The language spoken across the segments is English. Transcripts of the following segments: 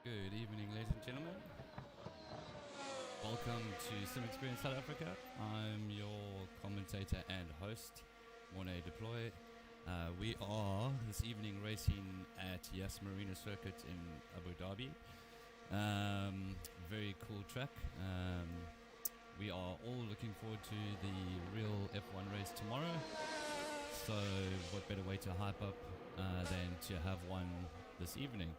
Good evening, ladies and gentlemen. Welcome to Sim Experience South Africa. I'm your commentator and host, Morne Deploy. We are this evening racing at Yas Marina Circuit in Abu Dhabi. Very cool track. We are all looking forward to the real F1 race tomorrow. So what better way to hype up than to have one this evening.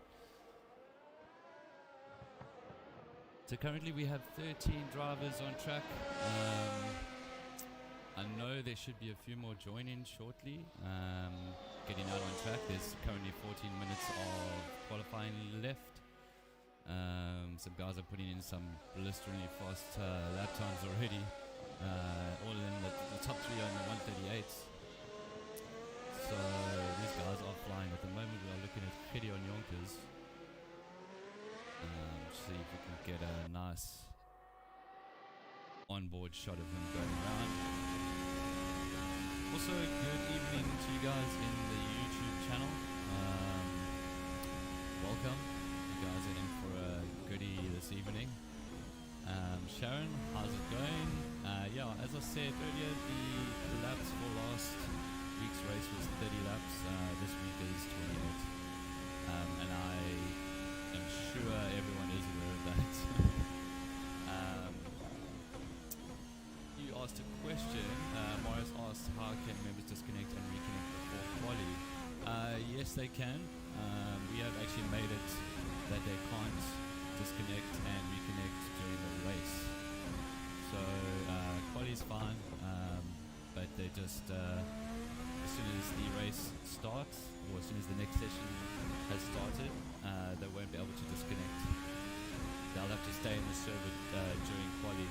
So currently we have 13 drivers on track. I know there should be a few more joining shortly, getting out on track. There's currently 14 minutes of qualifying left. Some guys are putting in some blisteringly fast lap times already. All in the top three on the 138s. So these guys are flying. At the moment we are looking at Gideon Jonkers. See if we can get a nice onboard shot of him going around. Also, good evening to you guys in the YouTube channel. Welcome. You guys are in for a goodie this evening. Sharon, how's it going? Yeah, as I said earlier, the laps for last week's race was 30 laps. This week is 28. And I'm sure everyone is aware of that. You asked a question. Morris asked, how can members disconnect and reconnect before quali? Yes, they can. We have actually made it that they can't disconnect and reconnect during the race. So quali is fine, but they just as soon as the race starts, or as soon as the next session has started, they won't be able to disconnect. They'll have to stay in the server during quali.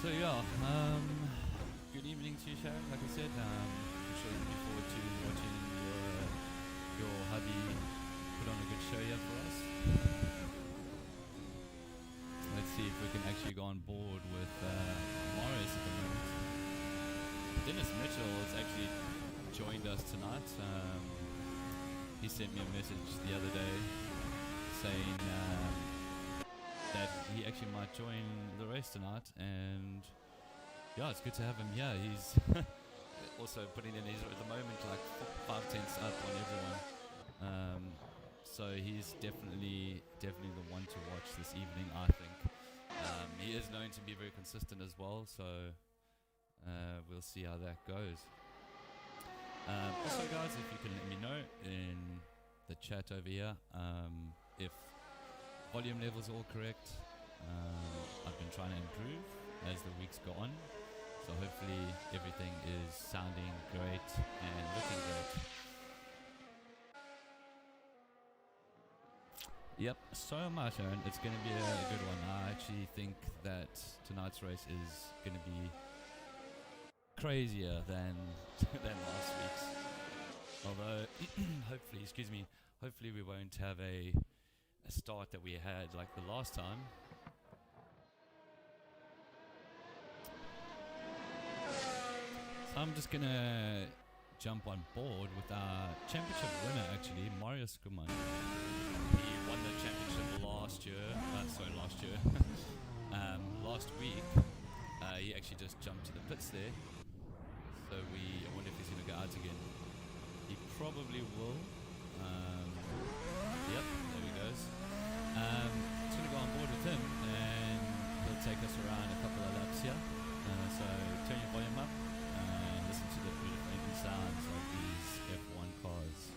So yeah, good evening to you, Sharon. Like I said, I'm sure you're looking forward to watching your hubby put on a good show here for us. Let's see if we can actually go on board with Morris at the moment. Dennis Mitchell has actually joined us tonight. He sent me a message the other day saying that he actually might join the race tonight, and yeah, it's good to have him here. He's also putting in his, at the moment, like 5 tenths up on everyone. So he's definitely the one to watch this evening, I think. He is known to be very consistent as well, so we'll see how that goes. Also guys, if you can let me know in the chat over here if volume levels are all correct. I've been trying to improve as the weeks go on, so hopefully everything is sounding great and looking great. Yep, so much, Aaron. It's going to be a good one. I actually think that tonight's race is going to be crazier than last week's. Although, hopefully we won't have a start that we had like the last time. So I'm just gonna jump on board with our championship winner, actually, Mario Skuman. He won the championship last week. He actually just jumped to the pits there. So I wonder if he's going to go out again. He probably will. Yep, there he goes. Just going to go on board with him, and he'll take us around a couple of laps here. So turn your volume up and listen to the beautiful sounds of these F1 cars.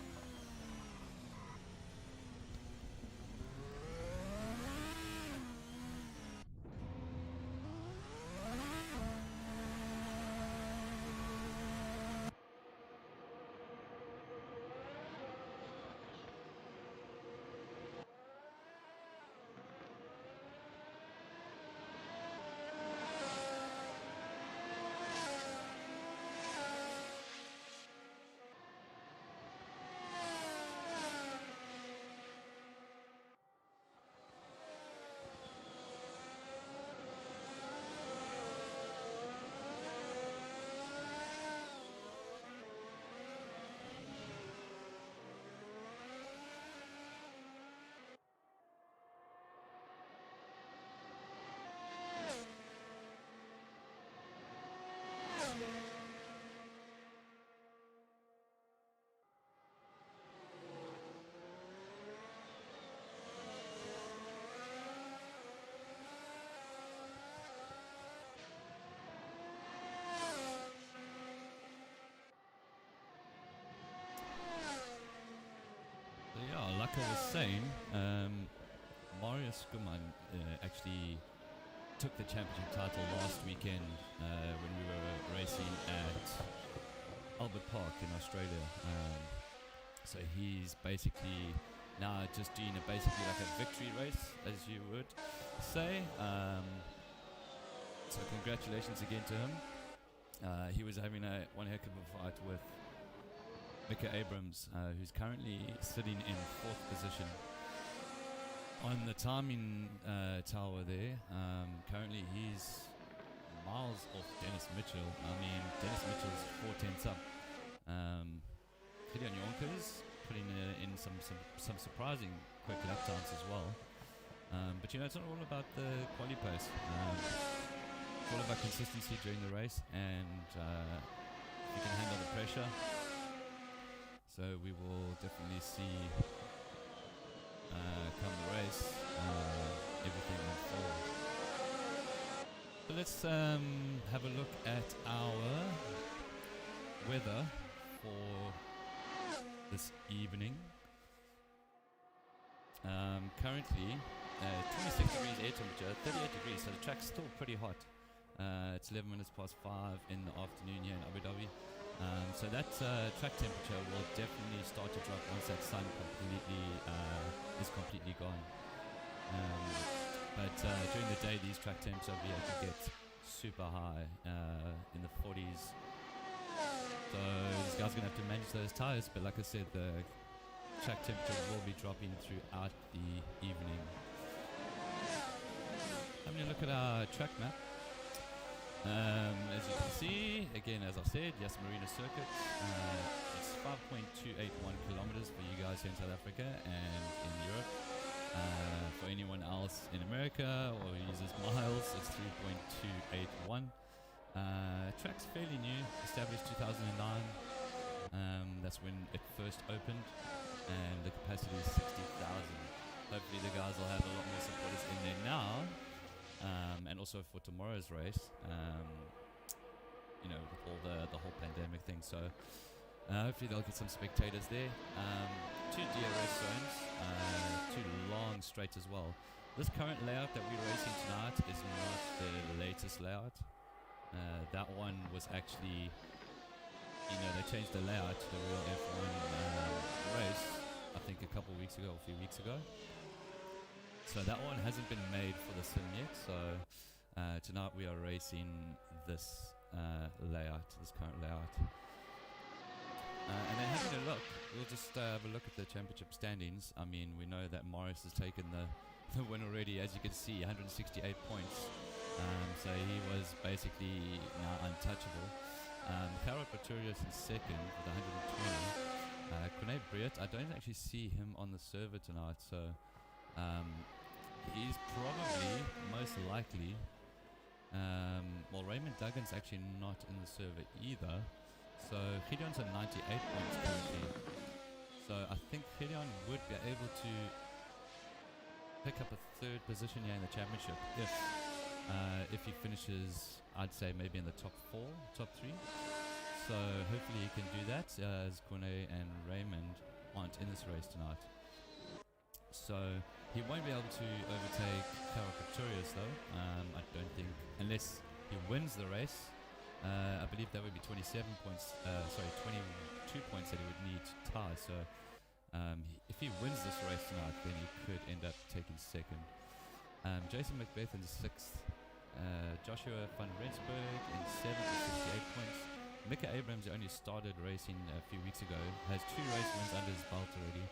like I was saying, Marius Schumann actually took the championship title last weekend when we were racing at Albert Park in Australia. So he's basically now just doing basically like a victory race, as you would say. So congratulations again to him. He was having one heck of a fight with Mika Abrams, who's currently sitting in 4th position on the timing tower there. Currently he's miles off Dennis Mitchell. I mean, Dennis Mitchell's 4/10 up. Gideon Yonkers putting in some surprising quick lap times as well. But you know, it's not all about the quali pace. It's all about consistency during the race, and if you can handle the pressure. So we will definitely see come the race everything unfold. So let's have a look at our weather for this evening. Currently 26 degrees air temperature, 38 degrees, so the track's still pretty hot. It's 11 minutes past 5 in the afternoon here in Abu Dhabi. So that track temperature will definitely start to drop once that sun is completely gone. But during the day, these track temps over here can get super high in the 40s. So this guy's going to have to manage those tires, but like I said, the track temperature will be dropping throughout the evening. Having a look at our track map. As you can see, again, as I said, Yas Marina Circuit. It's 5.281 kilometers for you guys here in South Africa and in Europe. For anyone else in America or who uses miles, it's 3.281. Track's fairly new, established 2009. That's when it first opened, and the capacity is 60,000. Hopefully the guys will have a lot more supporters in there now. And also for tomorrow's race, you know, with all the whole pandemic thing. So hopefully they'll get some spectators there. 2 DRS zones, 2 long straights as well. This current layout that we're racing tonight is not the latest layout. That one was actually, you know, they changed the layout to the real F1 race, I think a couple of weeks ago, a few weeks ago. So that one hasn't been made for the sim yet, so tonight we are racing this layout, this current layout. And then having a look, we'll just have a look at the championship standings. I mean, we know that Morris has taken the win already, as you can see, 168 points. So he was basically now untouchable. Carol Pretorius in second with 120. Cornet Briet, I don't actually see him on the server tonight, so he's probably most likely. Well, Raymond Duggan's actually not in the server either. So Gideon's at 98 points currently. So I think Gideon would be able to pick up a 3rd position here in the championship if he finishes, I'd say maybe in the top 4, top 3. So hopefully he can do that, as Cornet and Raymond aren't in this race tonight. So he won't be able to overtake Carol Pretorius though, I don't think, unless he wins the race. I believe that would be 22 points that he would need to tie. So if he wins this race tonight, then he could end up taking 2nd. Jason Macbeth in 6th. Joshua van Rensburg in 7th with 68 points. Mika Abrams only started racing a few weeks ago, has 2 race wins under his belt already.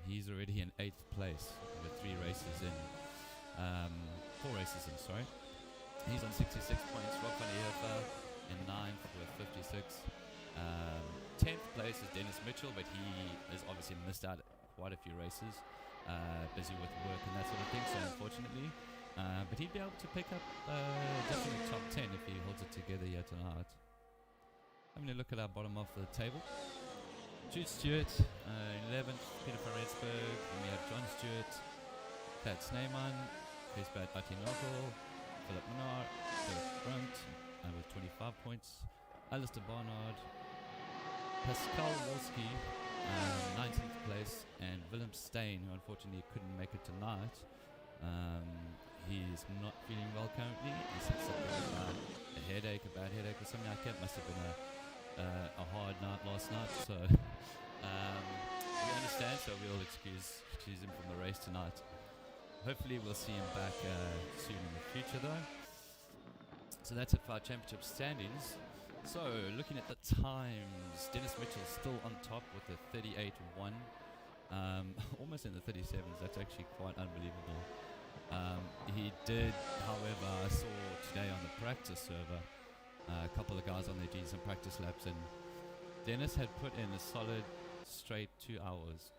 He's already in 8th place with 3 races in. 4 races in, sorry. He's on 66 points. Rob van Eerveld in 9th with 56. 10th place is Dennis Mitchell, but he has obviously missed out quite a few races, busy with work and that sort of thing, so unfortunately. But he'd be able to pick up definitely top 10 if he holds it together here tonight. Having a look at our bottom of the table. Jude Stewart, 11th, Peter van Rensburg, and we have John Stewart, Pat Sneyman, Chris Atinoko, Philip Menard, Philip Brunt with 25 points, Alistair Barnard, Pascal Wolski 19th place, and Willem Steyn, who unfortunately couldn't make it tonight. He's not feeling well currently. He said something about a headache, a bad headache or something like that. Must have been a hard night last night. So we understand, so we'll excuse him from the race tonight. Hopefully we'll see him back soon in the future though. So that's it for our championship standings. So looking at the times, Dennis Mitchell still on top with a 38.1. Almost in the 37s. That's actually quite unbelievable. He did, however, I saw today on the practice server a couple of guys on there doing some practice laps, and Dennis had put in a solid straight 2 hours,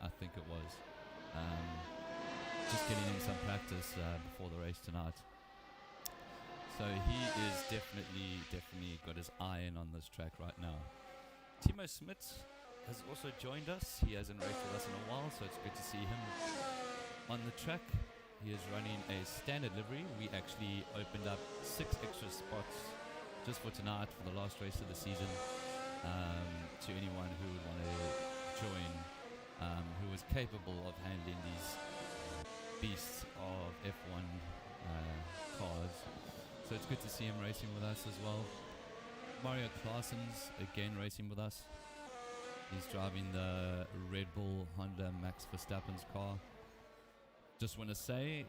I think it was, just getting in some practice before the race tonight. So he is definitely got his eye in on this track right now. Timo Smit has also joined us. He hasn't raced with us in a while, so it's good to see him on the track. He is running a standard livery. We actually opened up 6 extra spots just for tonight, for the last race of the season, to anyone who would want to join, who is capable of handling these beasts of F1 cars. So it's good to see him racing with us as well. Mario Claessen's again racing with us. He's driving the Red Bull Honda Max Verstappen's car. Just want to say,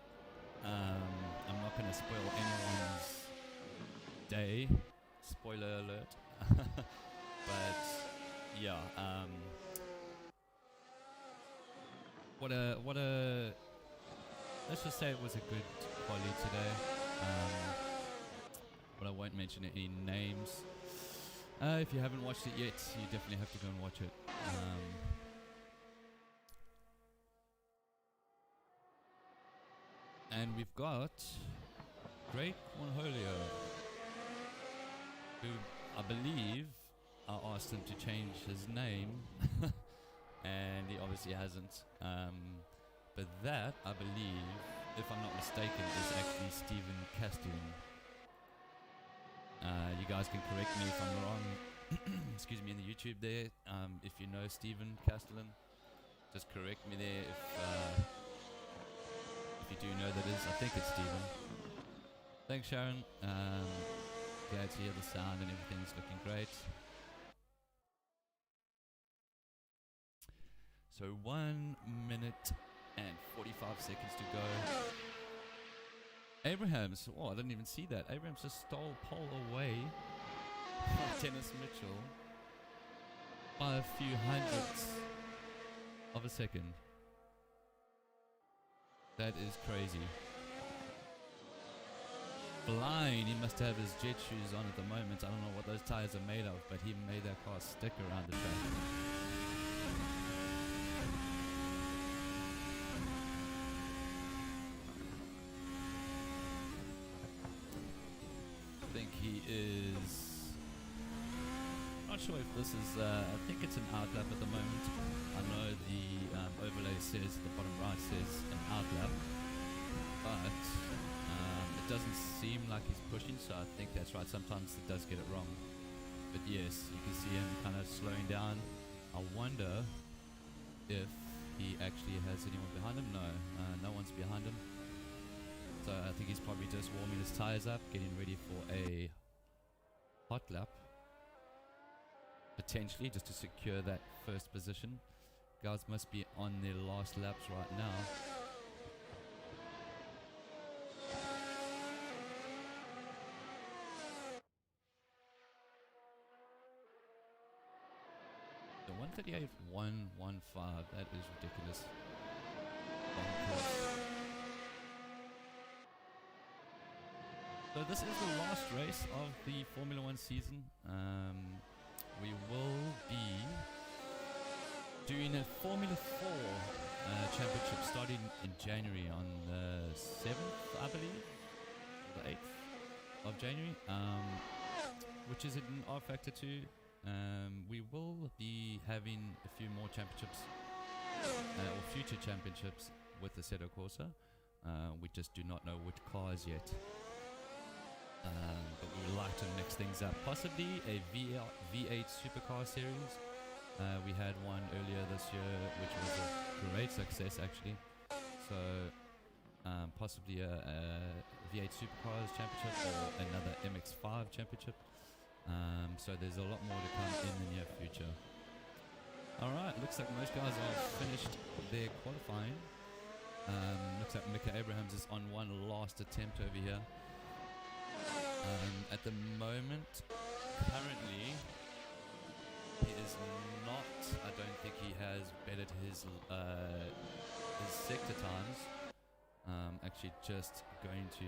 I'm not going to spoil anyone's day. Spoiler alert. But yeah, what a. Let's just say it was a good quali today. But I won't mention any names. If you haven't watched it yet, you definitely have to go and watch it. And we've got Greg Cornholio, who I believe I asked him to change his name, and he obviously hasn't. But that, I believe, if I'm not mistaken, is actually Stephen Castellan. You guys can correct me if I'm wrong. Excuse me, in the YouTube there. If you know Stephen Castellan, just correct me there if you do know that is. I think it's Stephen. Thanks, Sharon. Glad to hear the sound and everything's looking great. So 1 minute and 45 seconds to go. Abrahams, oh, I didn't even see that. Abrahams just stole pole away from Dennis Mitchell by a few hundredths of a second. That is crazy. Blind, he must have his jet shoes on at the moment. I don't know what those tires are made of, but he made that car stick around the track. I think he is... not sure if this is... I think it's an outlap at the moment. I know the overlay says, the bottom right says an outlap, but it doesn't seem like he's pushing, so I think that's right. Sometimes it does get it wrong. But yes, you can see him kind of slowing down. I wonder if he actually has anyone behind him. No, no one's behind him. So I think he's probably just warming his tires up, getting ready for a hot lap. Potentially, just to secure that first position. Guys must be on their last laps right now. The 138.115, that is ridiculous. So this is the last race of the Formula 1 season. We will be doing a Formula 4 championship starting in January on the 7th, I believe, the 8th of January, which is in R Factor 2. We will be having a few more championships, or future championships with the Assetto Corsa. We just do not know which cars yet. But we would like to mix things up. Possibly a V8 supercar series, We had one earlier this year, which was a great success actually. So possibly a V8 Supercars Championship or another MX5 Championship. So there's a lot more to come in the near future. Alright, looks like most guys are finished their qualifying. Looks like Mika Abrahams is on one last attempt over here. At the moment, currently, he is not, I don't think he has bettered his sector times. Actually just going to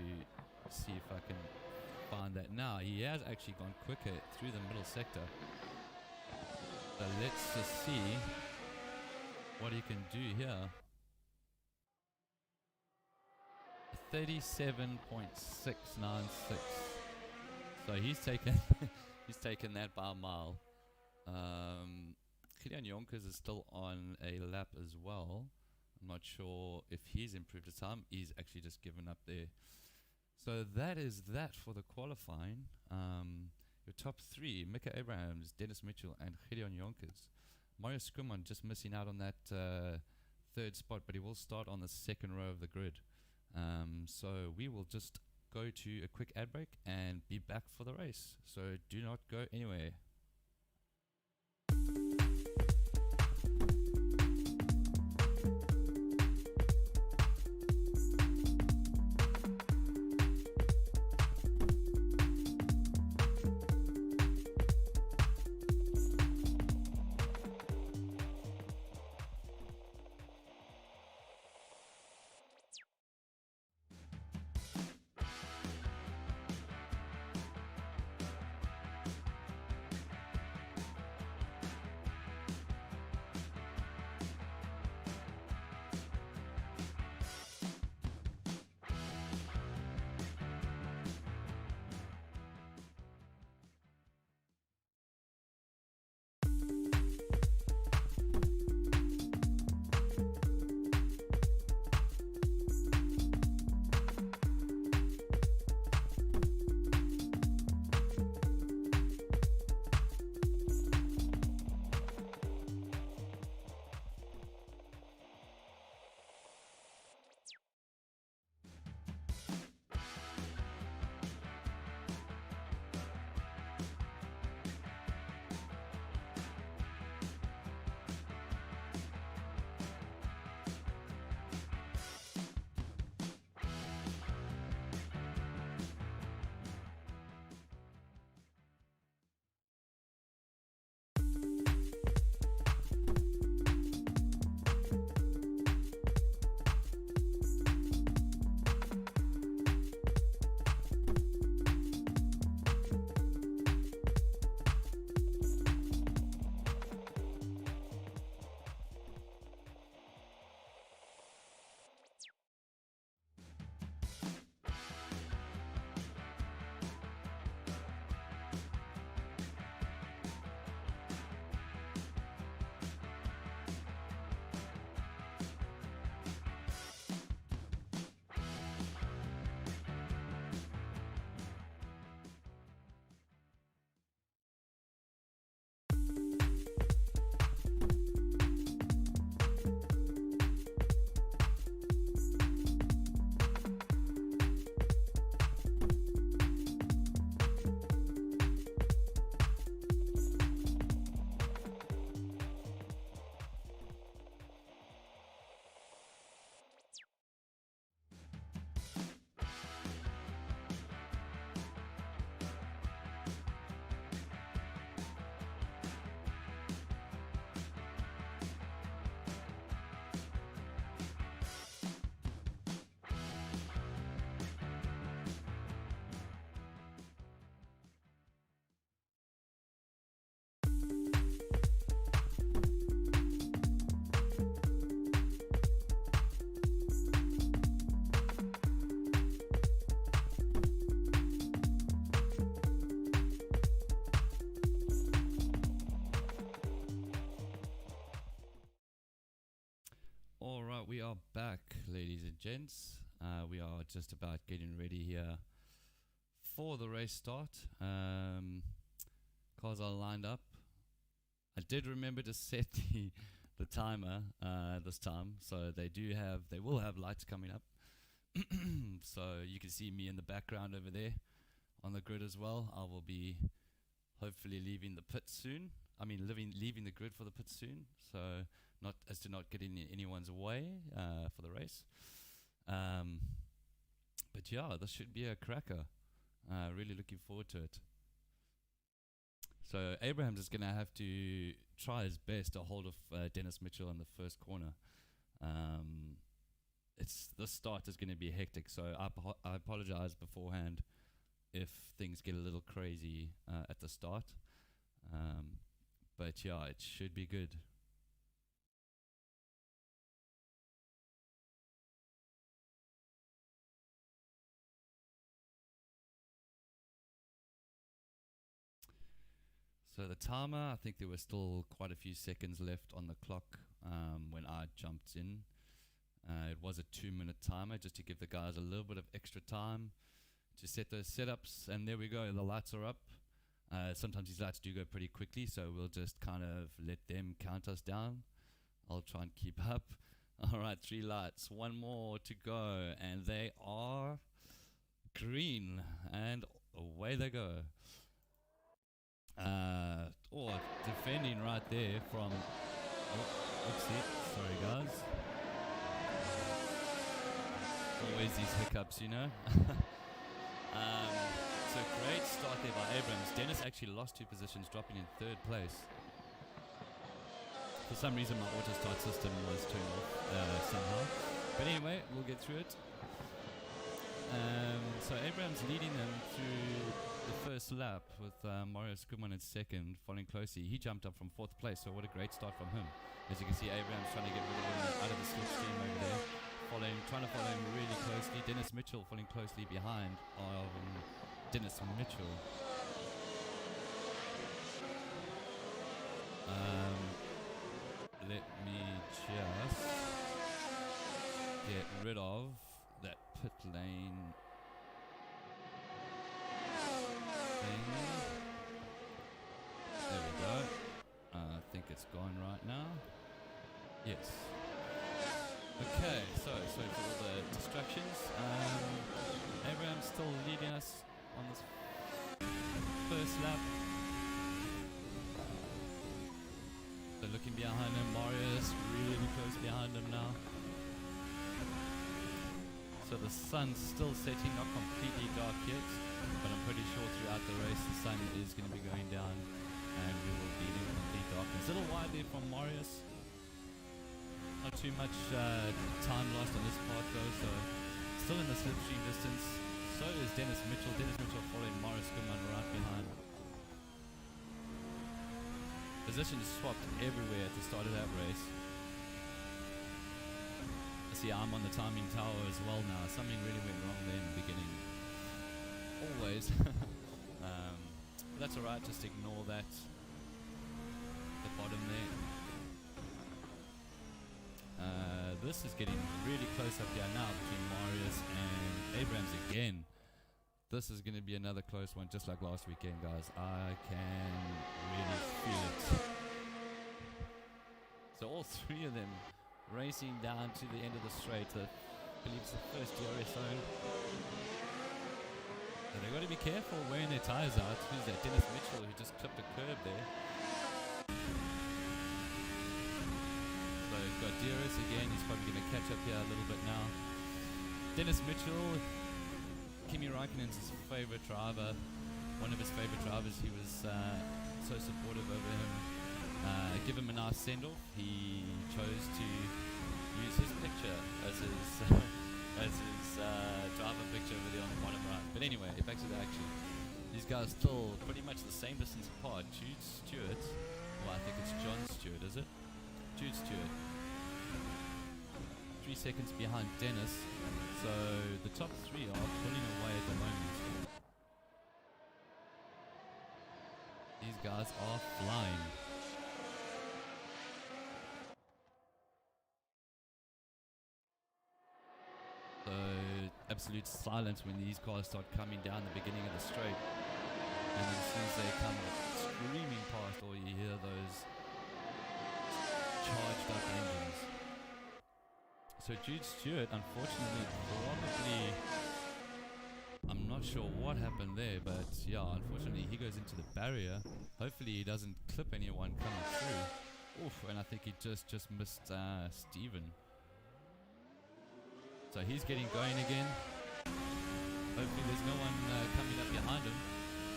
see if I can find that now. He has actually gone quicker through the middle sector. So let's just see what he can do here. 37.696. So he's taken he's taken that by a mile. Kilian Jonkers is still on a lap as well. I'm not sure if he's improved his time. He's actually just given up there. So that is that for the qualifying. Your top three: Mika Abrahams, Dennis Mitchell, and Gideon Jonkers. Mario Skuman just missing out on that third spot, but he will start on the second row of the grid. So we will just go to a quick ad break and be back for the race. So do not go anywhere. Alright, we are back, ladies and gents. We are just about getting ready here for the race start. Cars are lined up. I did remember to set the timer this time, so they will have lights coming up. So you can see me in the background over there on the grid as well. I will be hopefully leaving the pit soon. Leaving the grid for the pit soon, so not get in anyone's way for the race. But yeah, this should be a cracker. Really looking forward to it. So Abraham's is going to have to try his best to hold off Dennis Mitchell in the first corner. The start is going to be hectic, so I apologize beforehand if things get a little crazy at the start. But yeah, it should be good. So the timer, I think there were still quite a few seconds left on the clock when I jumped in. It was a 2-minute timer just to give the guys a little bit of extra time to set those setups. And there we go, the lights are up. Sometimes these lights do go pretty quickly, so we'll just kind of let them count us down. I'll try and keep up. All right, 3 lights, 1 more to go, and they are green, and away they go. Defending right there from... oopsie, sorry guys. Always these hiccups, you know. So great start there by Abrams. Dennis actually lost 2 positions, dropping in 3rd place. For some reason my auto start system was turned off somehow. But anyway, we'll get through it. So Abrams leading them through the first lap with Mario Skuman in 2nd, following closely. He jumped up from 4th place, so what a great start from him. As you can see, Abrams trying to get rid of him out of the slipstream over there. Trying to follow him really closely. Dennis Mitchell following closely behind Dennis Mitchell. Let me just get rid of that pit lane thing. There we go. I think it's gone right now. Yes. Okay, so for all the distractions, Abraham's still leading us on this first lap. So looking behind him, Marius really close behind him now. So the sun's still setting, not completely dark yet, but I'm pretty sure throughout the race the sun is going to be going down and we will be in complete darkness. A little wide there from Marius. Not too much time lost on this part though, so still in the slipstream distance. So is Dennis Mitchell. Dennis Mitchell following Morris Goodman right behind. Positions swapped everywhere at the start of that race. See, I'm on the timing tower as well now. Something really went wrong there in the beginning. Always. But that's alright, just ignore that. The bottom there. This is getting really close up here now between Marius and Abrams again. This is going to be another close one, just like last weekend, guys. I can really feel it. So all 3 of them racing down to the end of the straight. I believe it's the first DRS zone. So they've got to be careful wearing their tyres out. Who's that? Dennis Mitchell, who just clipped a curb there. So we've got DRS again. He's probably going to catch up here a little bit now. Dennis Mitchell, Kimi Raikkonen's his favourite driver. One of his favourite drivers. He was so supportive over him. Give him a nice send-off. He chose to use his picture as his driver picture over there on the bottom right. But anyway, back to the action. These guys still pretty much the same distance apart. Jude Stewart, well I think it's John Stewart, is it? Jude Stewart. 3 seconds behind Dennis. So the top 3 are pulling away at the moment. These guys are flying. So absolute silence when these cars start coming down the beginning of the straight. And then as soon as they come screaming past, all you hear those So Jude Stewart, unfortunately, probably, I'm not sure what happened there, but yeah, unfortunately he goes into the barrier. Hopefully he doesn't clip anyone coming through. Oof, and I think he just missed Steven. So he's getting going again. Hopefully there's no one coming up behind him.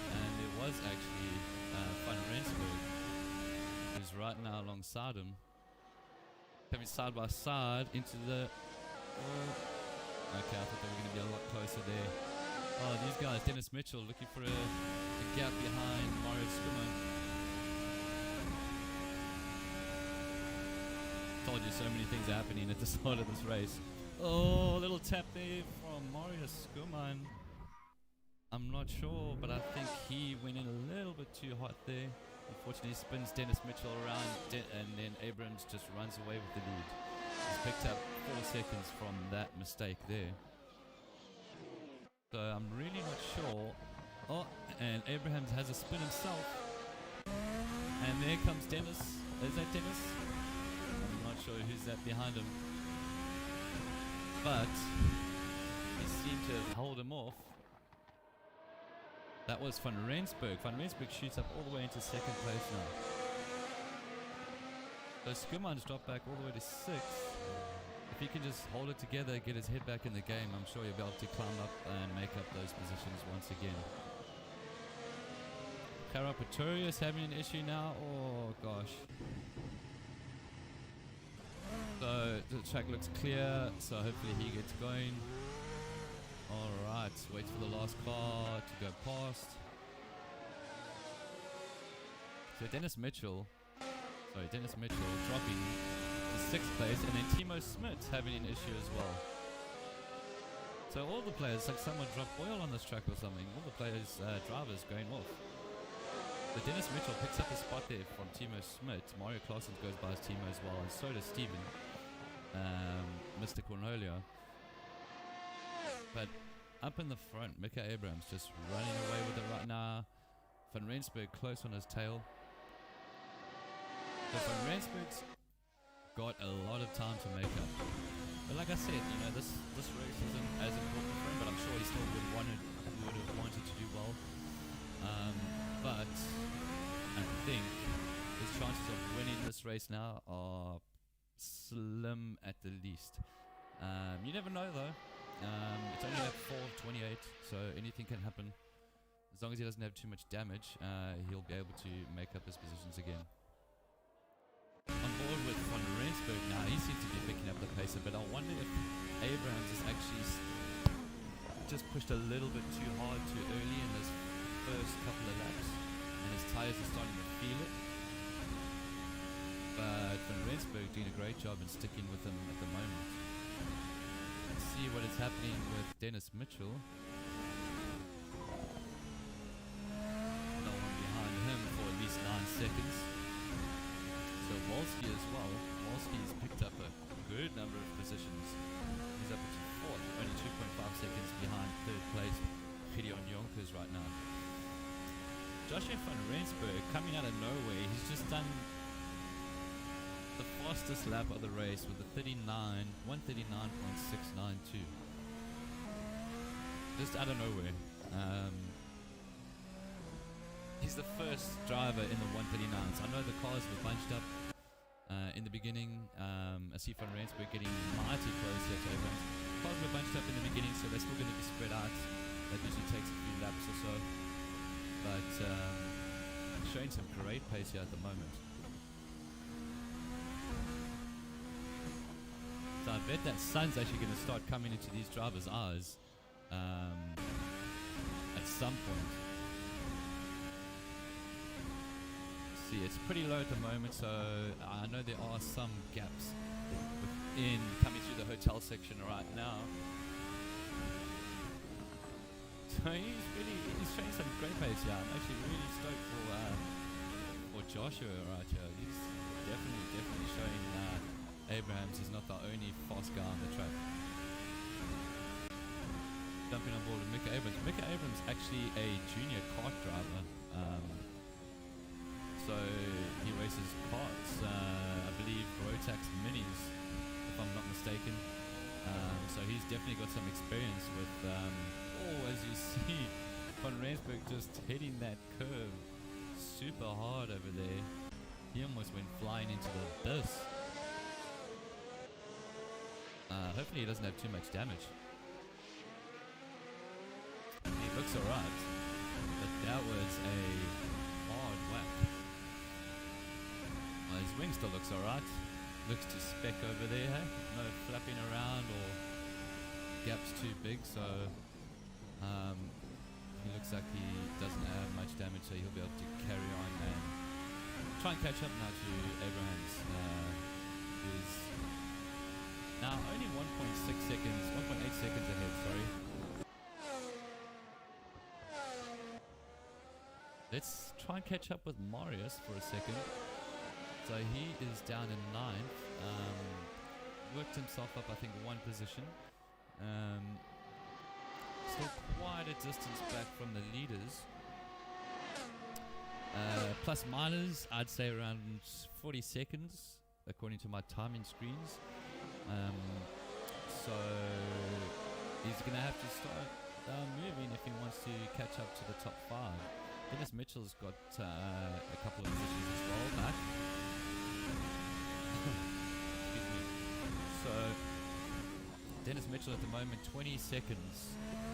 And there was actually Van Rensburg, who's right now alongside him. Coming side by side into the... okay, I thought they were going to be a lot closer there. Oh, these guys, Dennis Mitchell looking for a gap behind Mario Schumann. Told you so many things are happening at the start of this race. Oh, a little tap there from Mario Schumann. I'm not sure, but I think he went in a little bit too hot there. Unfortunately, spins Dennis Mitchell around, and then Abrams just runs away with the lead. He's picked up 4 seconds from that mistake there. So I'm really not sure. Oh, and Abrahams has a spin himself. And there comes Dennis. Is that Dennis? I'm not sure who's that behind him. But he seemed to have held him off. That was Van Rensburg. Van Rensburg shoots up all the way into second place now. So Schumann's dropped back all the way to 6th. If he can just hold it together, get his head back in the game, I'm sure he'll be able to climb up and make up those positions once again. Cara Pretorius having an issue now. Oh gosh. So the track looks clear, so hopefully he gets going. Alright, wait for the last car to go past. So Dennis Mitchell dropping to 6th place, and then Timo Smits having an issue as well. So all the players, like someone dropped oil on this track or something, all the players, drivers going off. So Dennis Mitchell picks up a spot there from Timo Smits. Mario Clausen goes by his Timo as well, and so does Steven, Mr. Cornolio. But up in the front, Mika Abrams just running away with it right now. Van Rensburg close on his tail. So Van Rensburg's got a lot of time to make up. But like I said, you know, this race isn't as important for him, but I'm sure he still would have wanted to do well. But I think his chances of winning this race now are slim at the least. You never know though. It's only at 4:28, so anything can happen. As long as he doesn't have too much damage, he'll be able to make up his positions again. On board with Van Rensburg now, he seems to be picking up the pace a bit. I wonder if Abrams has actually just pushed a little bit too hard too early in those first couple of laps, and his tyres are starting to feel it. But Van Rensburg doing a great job in sticking with him at the moment. Let's see what is happening with Dennis Mitchell. No one behind him for at least 9 seconds. So Wolski as well. Wolski's picked up a good number of positions. He's up to 4th, only 2.5 seconds behind 3rd place Gideon Jonkers right now. Joshua Van Rensburg coming out of nowhere. He's just done the fastest lap of the race with a 139.692. Just out of nowhere. He's the first driver in the 139s. I know the cars were bunched up in the beginning. I see Van Rensburg getting mighty close here to Abrams. Cars were bunched up in the beginning, so they're still going to be spread out. That usually takes a few laps or so. But showing some great pace here at the moment. So I bet that sun's actually going to start coming into these drivers' eyes at some point. See, it's pretty low at the moment, so I know there are some gaps within coming through the hotel section right now. So he's showing some great pace here. I'm actually really stoked for Joshua right here. He's definitely showing Abrams is not the only fast guy on the track. Jumping on board with Mika Abrams. Mika Abrams actually a junior kart driver. So he races karts, I believe Rotax Minis, if I'm not mistaken. So he's definitely got some experience with, as you see, Van Rensburg just hitting that curve super hard over there. He almost went flying into the abyss. Hopefully he doesn't have too much damage. He looks alright, but that was a hard whack. His wing still looks alright. Looks to spec over there, hey? No flapping around or gaps too big, so he looks like he doesn't have much damage, so he'll be able to carry on and try and catch up now to Abraham's, who's now only 1.6 seconds, 1.8 seconds ahead, sorry. Let's try and catch up with Marius for a second. So he is down in 9th, worked himself up I think one position. Still quite a distance back from the leaders. Plus minus, I'd say around 40 seconds according to my timing screens. So he's going to have to start moving if he wants to catch up to the top 5. Dennis Mitchell's got a couple of positions as well back. Excuse me. So Dennis Mitchell at the moment 20 seconds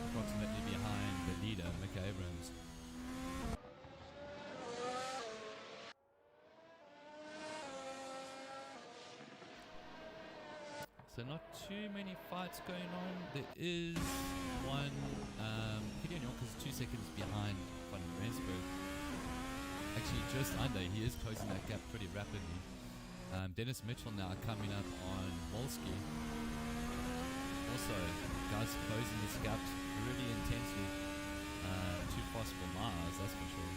approximately behind the leader, Mick Abrams. So not too many fights going on. There is one, Gideon York is 2 seconds behind Van Rensburg. Actually just under, he is closing that gap pretty rapidly. Dennis Mitchell now coming up on Wolski. Also, guys closing this gap really intensely. Too fast for Mars, that's for sure.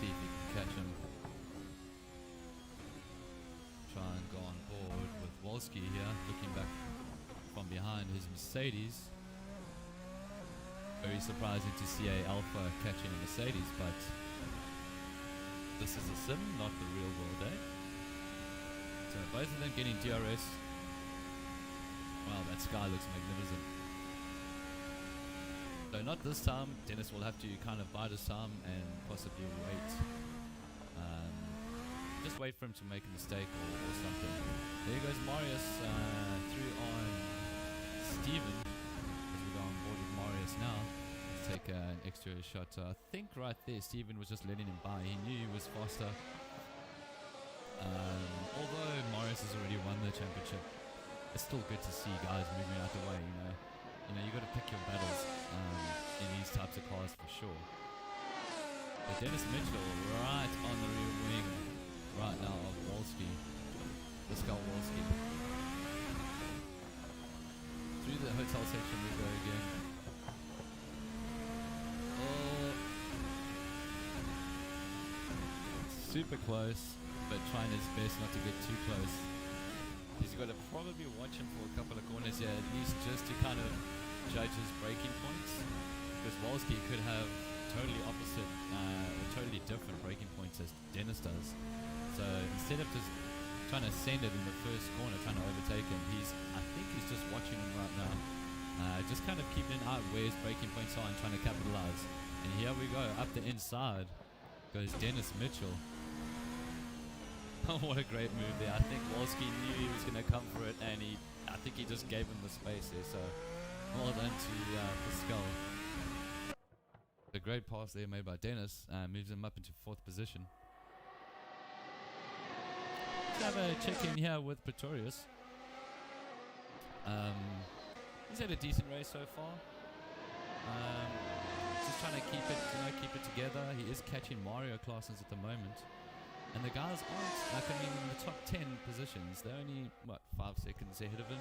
See if he can catch him. Try and go on board with Wolski here, looking back from behind his Mercedes. Very surprising to see a Alpha catching a Mercedes, but this is a sim, not the real world, eh? So both of them getting DRS. Wow, that sky looks magnificent. So not this time. Dennis will have to kind of bide his time and possibly wait. Just wait for him to make a mistake or something. There goes Marius through on Steven. As we go on board with Marius now. Let's take an extra shot. I think right there Steven was just letting him by. He knew he was faster. Although Marius has already won the championship, it's still good to see guys moving out the way, you know. You got to pick your battles in these types of cars for sure. But Dennis Mitchell right on the rear wing right now of Wolski. Let's go Wolski. Through the hotel section we go again. Oh, super close, but trying his best not to get too close. He's got to probably watch him for a couple of corners here, at least just to kind of judge his braking points, because Wolski could have totally opposite or totally different braking points as Dennis does. So instead of just trying to send it in the first corner, trying to overtake him, I think he's just watching him right now, just kind of keeping an eye where his braking points are and trying to capitalize. And here we go, up the inside goes Dennis Mitchell. What a great move there. I think Wolski knew he was going to come for it, and I think he just gave him the space there, so well done to Pascal. A great pass there made by Dennis, moves him up into 4th position. Let's have a check in here with Pretorius. He's had a decent race so far. Just trying to keep it together. He is catching Mario classes at the moment. And the guys aren't, in the top 10 positions. They're only, 5 seconds ahead of him.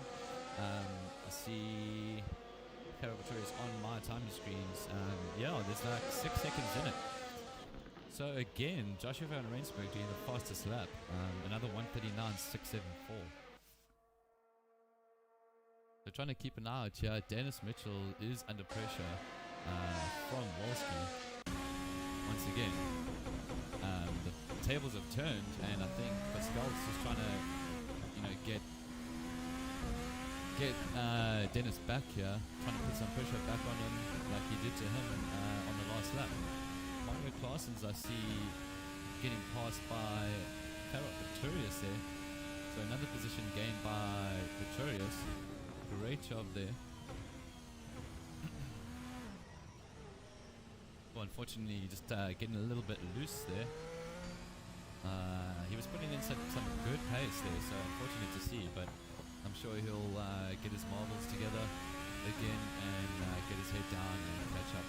I see Pretorius on my timing screens. There's like 6 seconds in it. So again, Joshua Van Rensburg doing the fastest lap. Another 1:39.674. So trying to keep an eye out here. Dennis Mitchell is under pressure from Wolski. Once again, the tables have turned, and I think Pascal's just trying to, get get Dennis back here, trying to put some pressure back on him like he did to him on the last lap. Mario Claessens I see getting passed by Pretorius there. So another position gained by Pretorius. Great job there. Well, unfortunately, just getting a little bit loose there. He was putting in some good pace there, so unfortunate to see, but I'm sure he'll get his marbles together again and get his head down and catch up.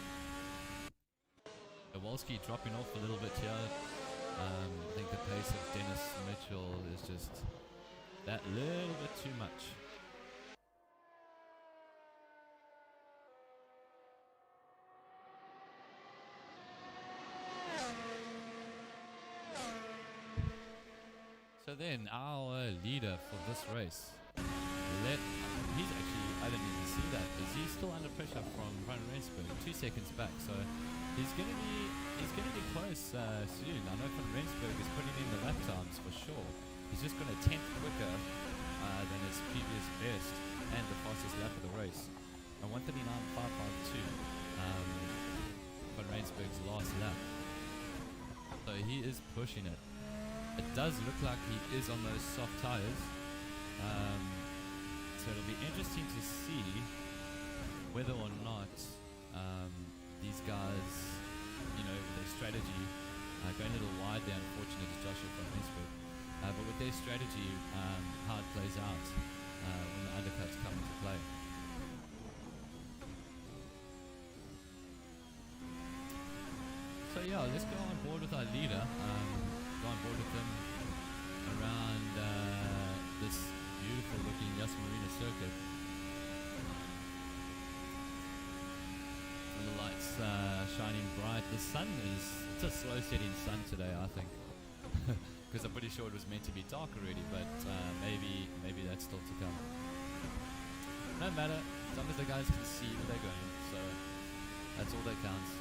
Kowalski dropping off a little bit here. I think the pace of Dennis Mitchell is just that little bit too much. So then our leader for this race, he's actually, I didn't even see that because he's still under pressure from Van Rensburg, 2 seconds back. So he's gonna be close soon. I know Van Rensburg is putting in the lap times for sure. He's just got a 10th quicker than his previous best and the fastest lap of the race. A 1:39.552. Van Rensburg's last lap. So he is pushing it. It does look like he is on those soft tires. So it'll be interesting to see whether or not these guys, you know, with their strategy, going a little wide there, unfortunate to Joshua from Rensburg, but with their strategy, how it plays out when the undercuts come into play. So yeah, let's go on board with our leader. Go on board with them around this beautiful looking Yas Marina Circuit. And the lights shining bright. The sun it's a slow setting sun today, I think. Because I'm pretty sure it was meant to be dark already, but maybe that's still to come. No matter, as long as the guys can see where they're going, so that's all that counts.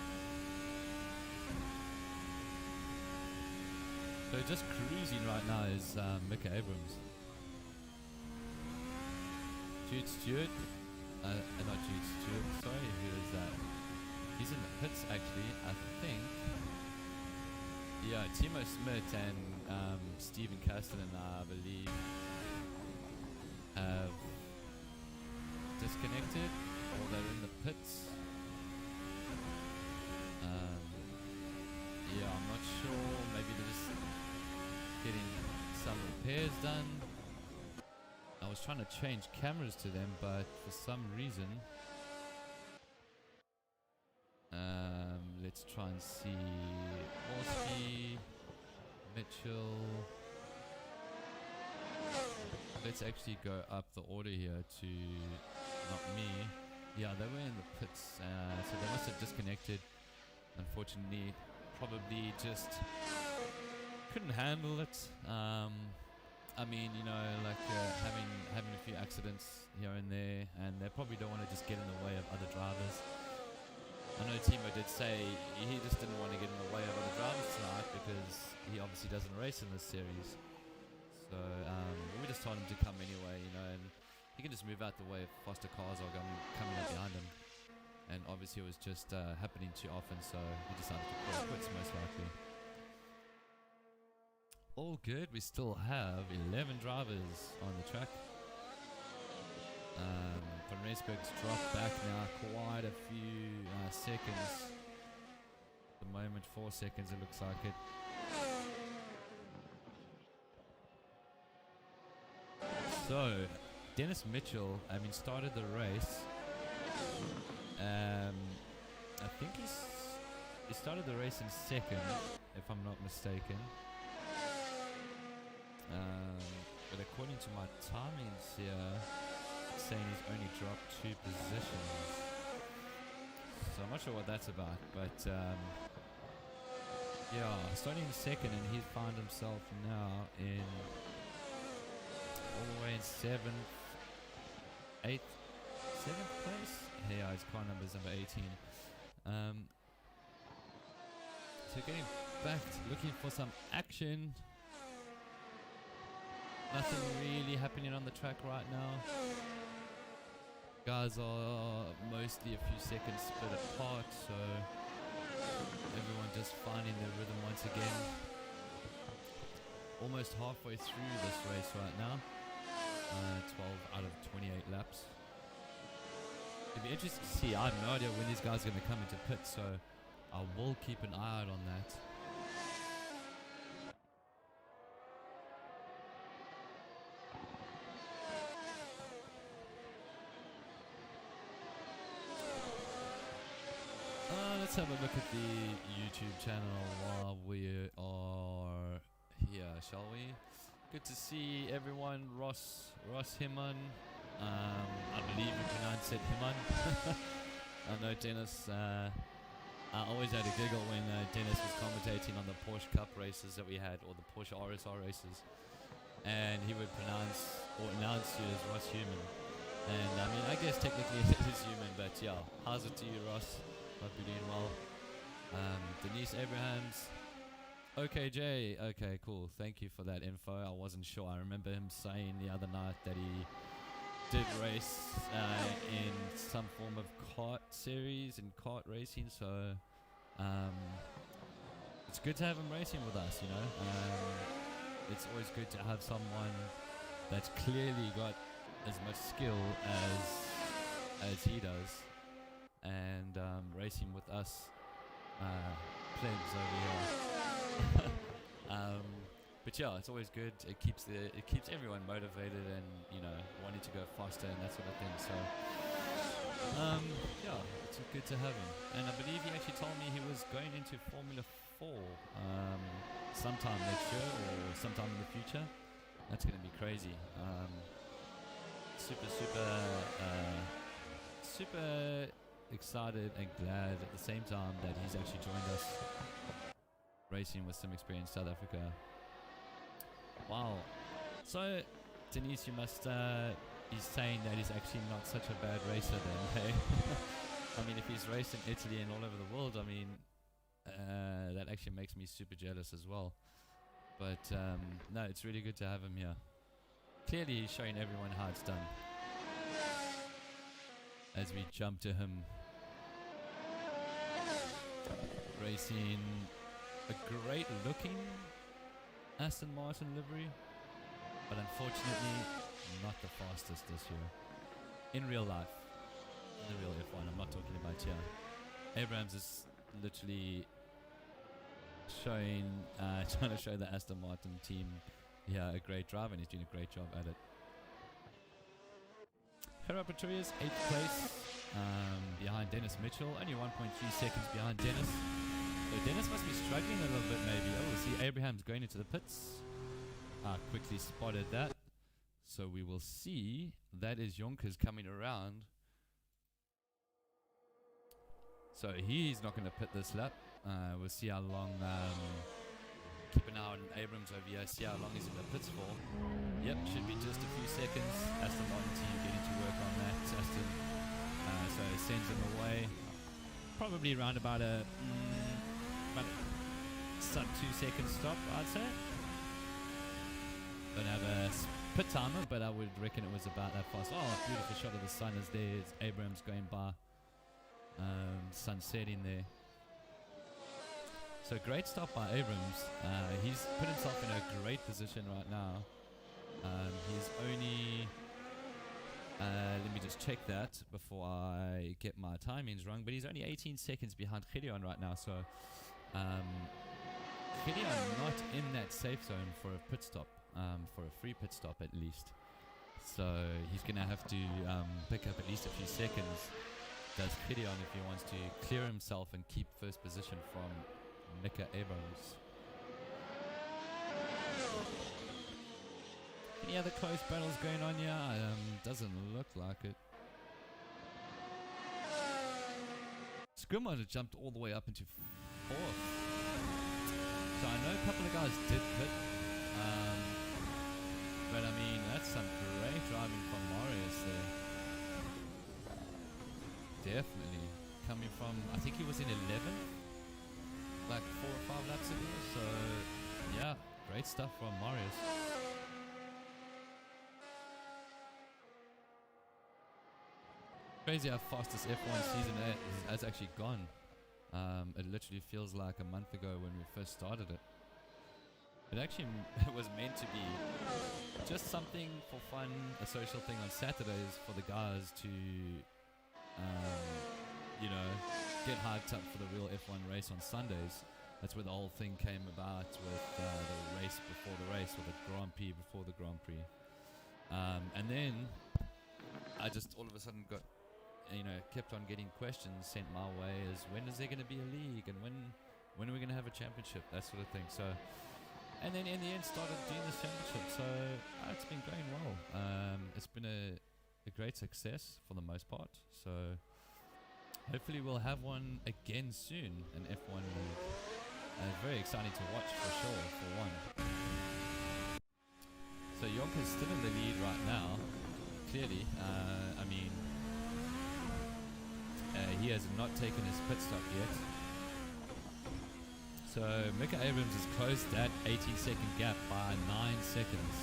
So just cruising right now is Mika Abrams. Jude Stewart, not Jude Stewart, sorry, who is that? He's in the pits actually, I think. Yeah, Timo Smith and Stephen Castellan, I believe, have disconnected, or they're in the pits. Yeah, I'm not sure, maybe they're just getting some repairs done. I was trying to change cameras to them, but for some reason, let's try and see. Wolski, Mitchell. Let's actually go up the order here to not me. Yeah, they were in the pits, so they must have disconnected. Unfortunately, probably just couldn't handle it. I mean, you know, like having a few accidents here and there, and they probably don't want to just get in the way of other drivers. I know Timo did say he just didn't want to get in the way of other drivers tonight because he obviously doesn't race in this series. So we just told him to come anyway, you know, and he can just move out the way if faster cars are coming up behind him. And obviously it was just happening too often, so he decided to call quits most likely. All good, we still have 11 drivers on the track. Van Rensburg's dropped back now quite a few seconds. At the moment, 4 seconds it looks like it. So, Dennis Mitchell, started the race. I think he started the race in second, if I'm not mistaken. But according to my timings here, it's saying he's only dropped 2 positions. So I'm not sure what that's about, but yeah, starting in second, and he's found himself now in all the way in 7th place. Yeah, his car number is number 18. So getting back, looking for some action. Nothing really happening on the track right now. Guys are mostly a few seconds split apart, so everyone just finding their rhythm once again. Almost halfway through this race right now. 12 out of 28 laps. It'd be interesting to see. I have no idea when these guys are going to come into pit, so I will keep an eye out on that. Let's have a look at the YouTube channel while we are here, shall we? Good to see everyone. Ross Hermann. I believe you pronounce it Hermann. I know Dennis. I always had a giggle when Dennis was commentating on the Porsche Cup races that we had, or the Porsche RSR races, and he would pronounce or announce you as Ross Human. And I mean, I guess technically it is human, but yeah. How's it to you, Ross? Hope you're doing well. Denise Abrahams. Okay, Jay. Okay, cool. Thank you for that info. I wasn't sure. I remember him saying the other night that he did race in some form of kart series and kart racing. So it's good to have him racing with us, you know. It's always good to have someone that's clearly got as much skill as he does, and racing with us plebs over here. But yeah, it's always good. It keeps everyone motivated and, you know, wanting to go faster and that sort of thing. So yeah, it's good to have him. And I believe he actually told me he was going into Formula 4 sometime next year or sometime in the future. That's going to be crazy. Super excited and glad at the same time that he's actually joined us racing with some experience in South Africa. Wow. So Denise, you must he's saying that he's actually not such a bad racer then, hey? I mean, if he's raced in Italy and all over the world, I mean, that actually makes me super jealous as well. But no, it's really good to have him here. Clearly he's showing everyone how it's done. As we jump to him racing a great looking Aston Martin livery, but unfortunately not the fastest this year in real life, in the real F1. I'm not talking about here. Abrams is literally showing trying to show the Aston Martin team a great drive, and he's doing a great job at it. Hermann Tilke is 8th place, behind Dennis Mitchell, only 1.3 seconds behind Dennis. So Dennis must be struggling a little bit maybe. Oh, we see Abraham's going into the pits. Quickly spotted that. So we will see. That is Yonkers coming around. So he's not going to pit this lap. We'll see how long. Keep an eye on Abrams over here. See how long he's in the pits for. Yep, should be just a few seconds. Aston Martin team getting to work on that. Aston. So it sends him away. Probably around about a sub 2 second stop, I'd say. Don't have a pit timer, but I would reckon it was about that fast. Oh, beautiful shot of the sun as there's Abrams going by. Sun setting there. So great stop by Abrams. He's put himself in a great position right now. He's only... let me just check that before I get my timings wrong. But he's only 18 seconds behind Gideon right now. So Gideon not in that safe zone for a pit stop. For a free pit stop at least. So he's going to have to pick up at least a few seconds. Does Gideon if he wants to clear himself and keep first position from Mika Abrams. Any other close battles going on here? Doesn't look like it. Scrimmer jumped all the way up into 4th. So I know a couple of guys did pit. But I mean, that's some great driving from Marius there. Definitely. Coming from, I think he was in 11th. Like 4 or 5 laps ago. So yeah, great stuff from Marius. Crazy how fast this F1 season has actually gone. It literally feels like a month ago when we first started it. It actually was meant to be just something for fun, a social thing on Saturdays for the guys to, you know, get hyped up for the real F1 race on Sundays. That's where the whole thing came about with the race before the race, or the Grand Prix before the Grand Prix. And then I just all of a sudden got, you know, kept on getting questions sent my way as when is there going to be a league, and when are we going to have a championship, that sort of thing. So, and then in the end started doing this championship. So it's been going well. It's been a great success for the most part. So hopefully we'll have one again soon, an F1 league. Very exciting to watch for sure, for one. So Yonka's still in the lead right now, clearly. I mean, he has not taken his pit stop yet. So Mika Abrams has closed that 18-second gap by 9 seconds.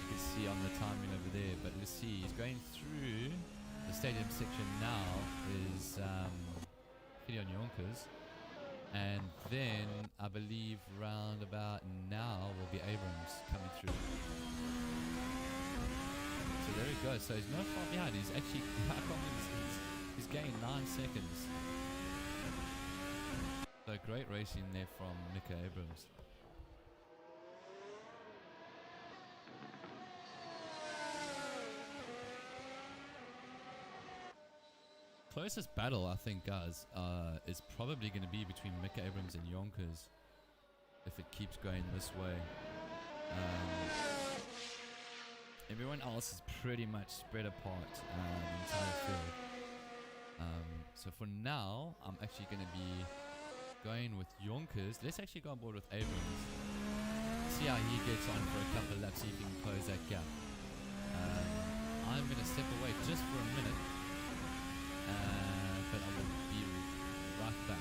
You can see on the timing over there, but let's see, he's going through the stadium section now is Gideon Yonkers, and then I believe round about now will be Abrams coming through. So there he goes. So he's not far behind. He's actually he's gained 9 seconds. So great racing there from Mika Abrams. Closest battle, I think, guys, is probably going to be between Mika Abrams and Yonkers if it keeps going this way. Everyone else is pretty much spread apart in the entire field. So for now, I'm actually going to be going with Yonkers. Let's actually go on board with Abrams. See how he gets on for a couple of laps, see if he can close that gap. I'm going to step away just for a minute. But I will be right back.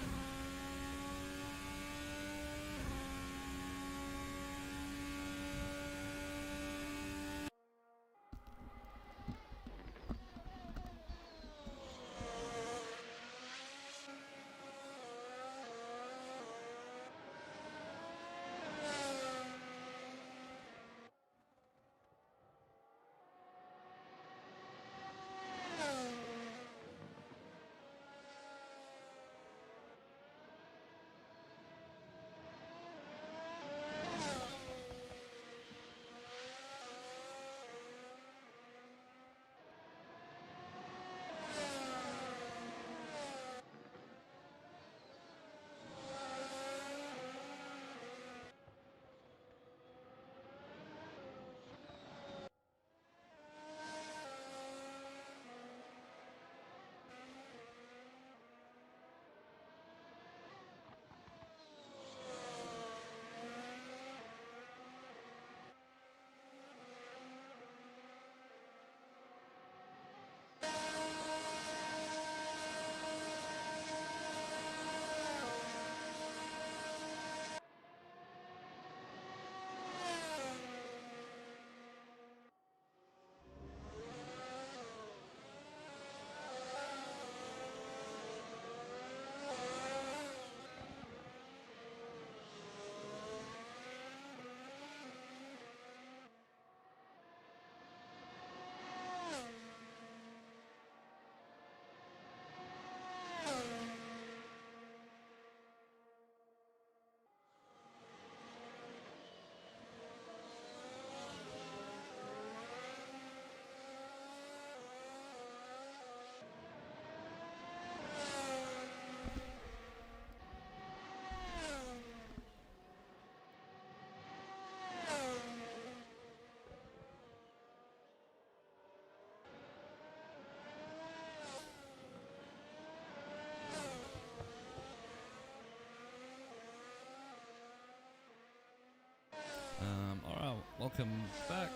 Welcome back.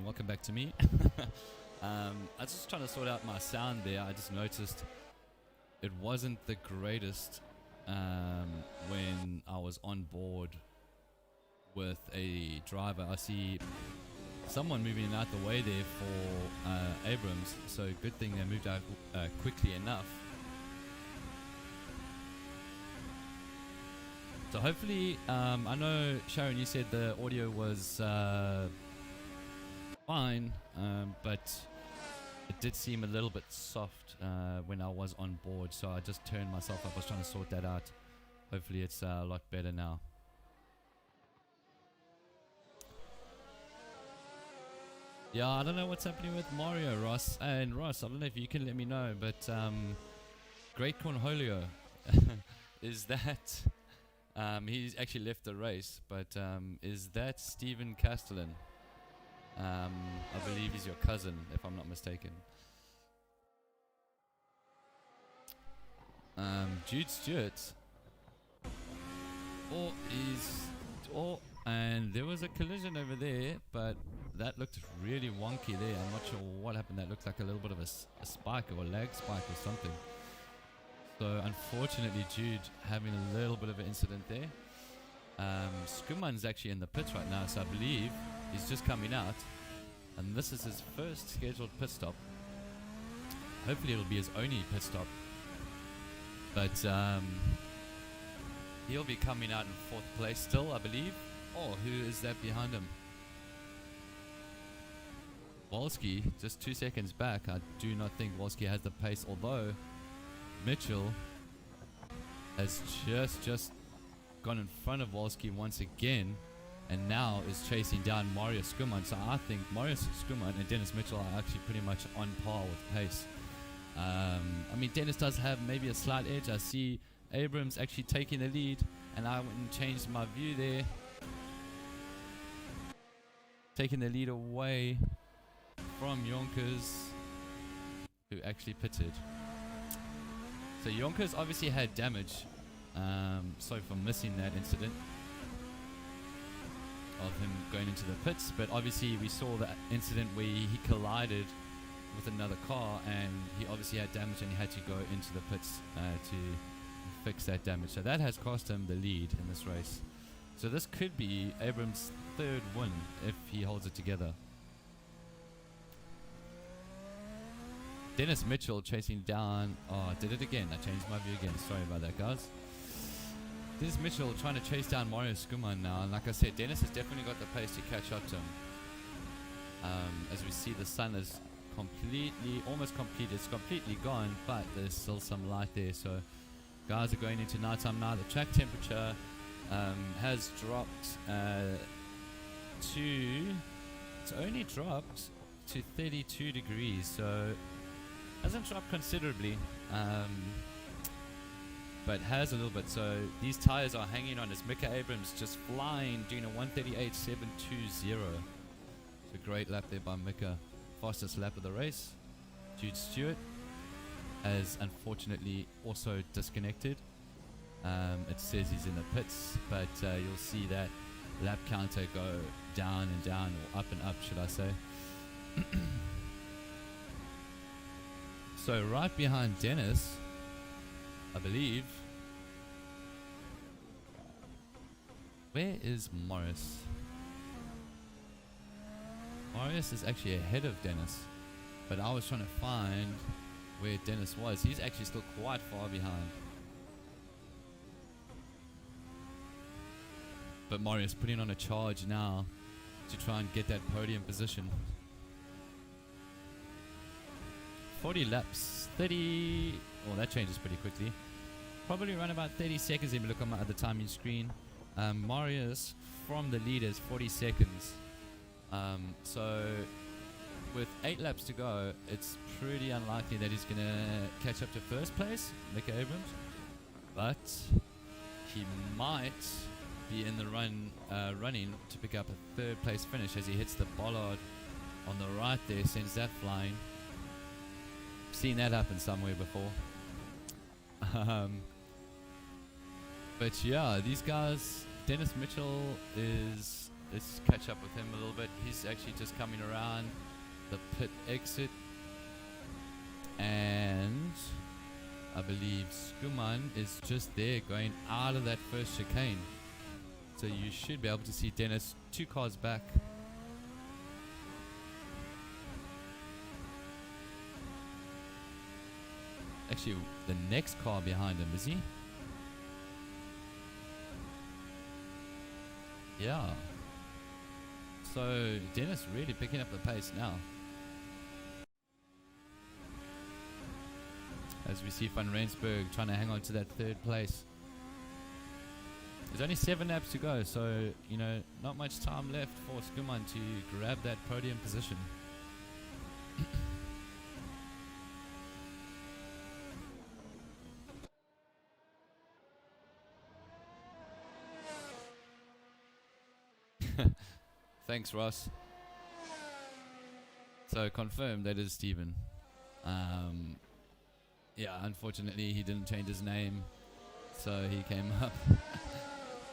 Welcome back to me. I was just trying to sort out my sound there. I just noticed it wasn't the greatest when I was on board with a driver. I see someone moving out the way there for Abrams, so good thing they moved out quickly enough. So hopefully, I know Sharon, you said the audio was fine, but it did seem a little bit soft when I was on board, so I just turned myself up. I was trying to sort that out. Hopefully it's a lot better now. Yeah, I don't know what's happening with Mario, Ross. And Ross, I don't know if you can let me know, but Great Cornholio, is that... he's actually left the race, but is that Stephen Castellan? I believe he's your cousin, if I'm not mistaken. Jude Stewart. And there was a collision over there, but that looked really wonky there. I'm not sure what happened. That looked like a little bit of a spike or a lag spike or something. So unfortunately, Jude having a little bit of an incident there. Skuman's actually in the pits right now, so I believe he's just coming out, and this is his first scheduled pit stop. Hopefully it'll be his only pit stop, but he'll be coming out in 4th place still, I believe. Oh, who is that behind him? Wolski, just 2 seconds back. I do not think Wolski has the pace, although Mitchell has just gone in front of Wolski once again, and now is chasing down Mario Skuman. So I think Mario Skuman and Dennis Mitchell are actually pretty much on par with pace. I mean, Dennis does have maybe a slight edge. I see Abrams actually taking the lead, and I went and changed my view there, taking the lead away from Yonkers, who actually pitted. So Yonkers obviously had damage, sorry for missing that incident of him going into the pits, but obviously we saw that incident where he collided with another car, and he obviously had damage and he had to go into the pits to fix that damage. So that has cost him the lead in this race. So this could be Abrams' 3rd win if he holds it together. Dennis Mitchell chasing down. Oh, I did it again. I changed my view again. Sorry about that, guys. Dennis Mitchell trying to chase down Mario Skuman now. And like I said, Dennis has definitely got the pace to catch up to him. As we see, the sun is almost complete. It's completely gone, but there's still some light there. So guys are going into nighttime now. The track temperature has dropped it's only dropped to 32 degrees. So hasn't dropped considerably, but has a little bit. So these tires are hanging on as Mika Abrams just flying, doing a 138.720. It's a great lap there by Mika. Fastest lap of the race. Jude Stewart has unfortunately also disconnected. It says he's in the pits, but you'll see that lap counter go down and down, or up and up, should I say. So right behind Dennis, I believe. Where is Morris? Morris is actually ahead of Dennis, but I was trying to find where Dennis was. He's actually still quite far behind. But Morris putting on a charge now to try and get that podium position. 40 laps, 30, oh, that changes pretty quickly. Probably around about 30 seconds if you look on my other timing screen. Marius from the leaders, 40 seconds. So with 8 laps to go, it's pretty unlikely that he's going to catch up to first place, Mika Abrams. But he might be in the running to pick up a 3rd place finish as he hits the bollard on the right there, sends that flying. Seen that happen somewhere before. But yeah, these guys, Dennis Mitchell is, let's catch up with him a little bit. He's actually just coming around the pit exit, and I believe Skuman is just there going out of that first chicane. So you should be able to see Dennis 2 cars back. actually the next car behind him, is he? Yeah. So Dennis really picking up the pace now. As we see Van Rensburg trying to hang on to that third place. There's only 7 laps to go, so, you know, not much time left for Skuman to grab that podium position. Thanks, Ross. So confirmed that is Stephen. Yeah, unfortunately he didn't change his name, so he came up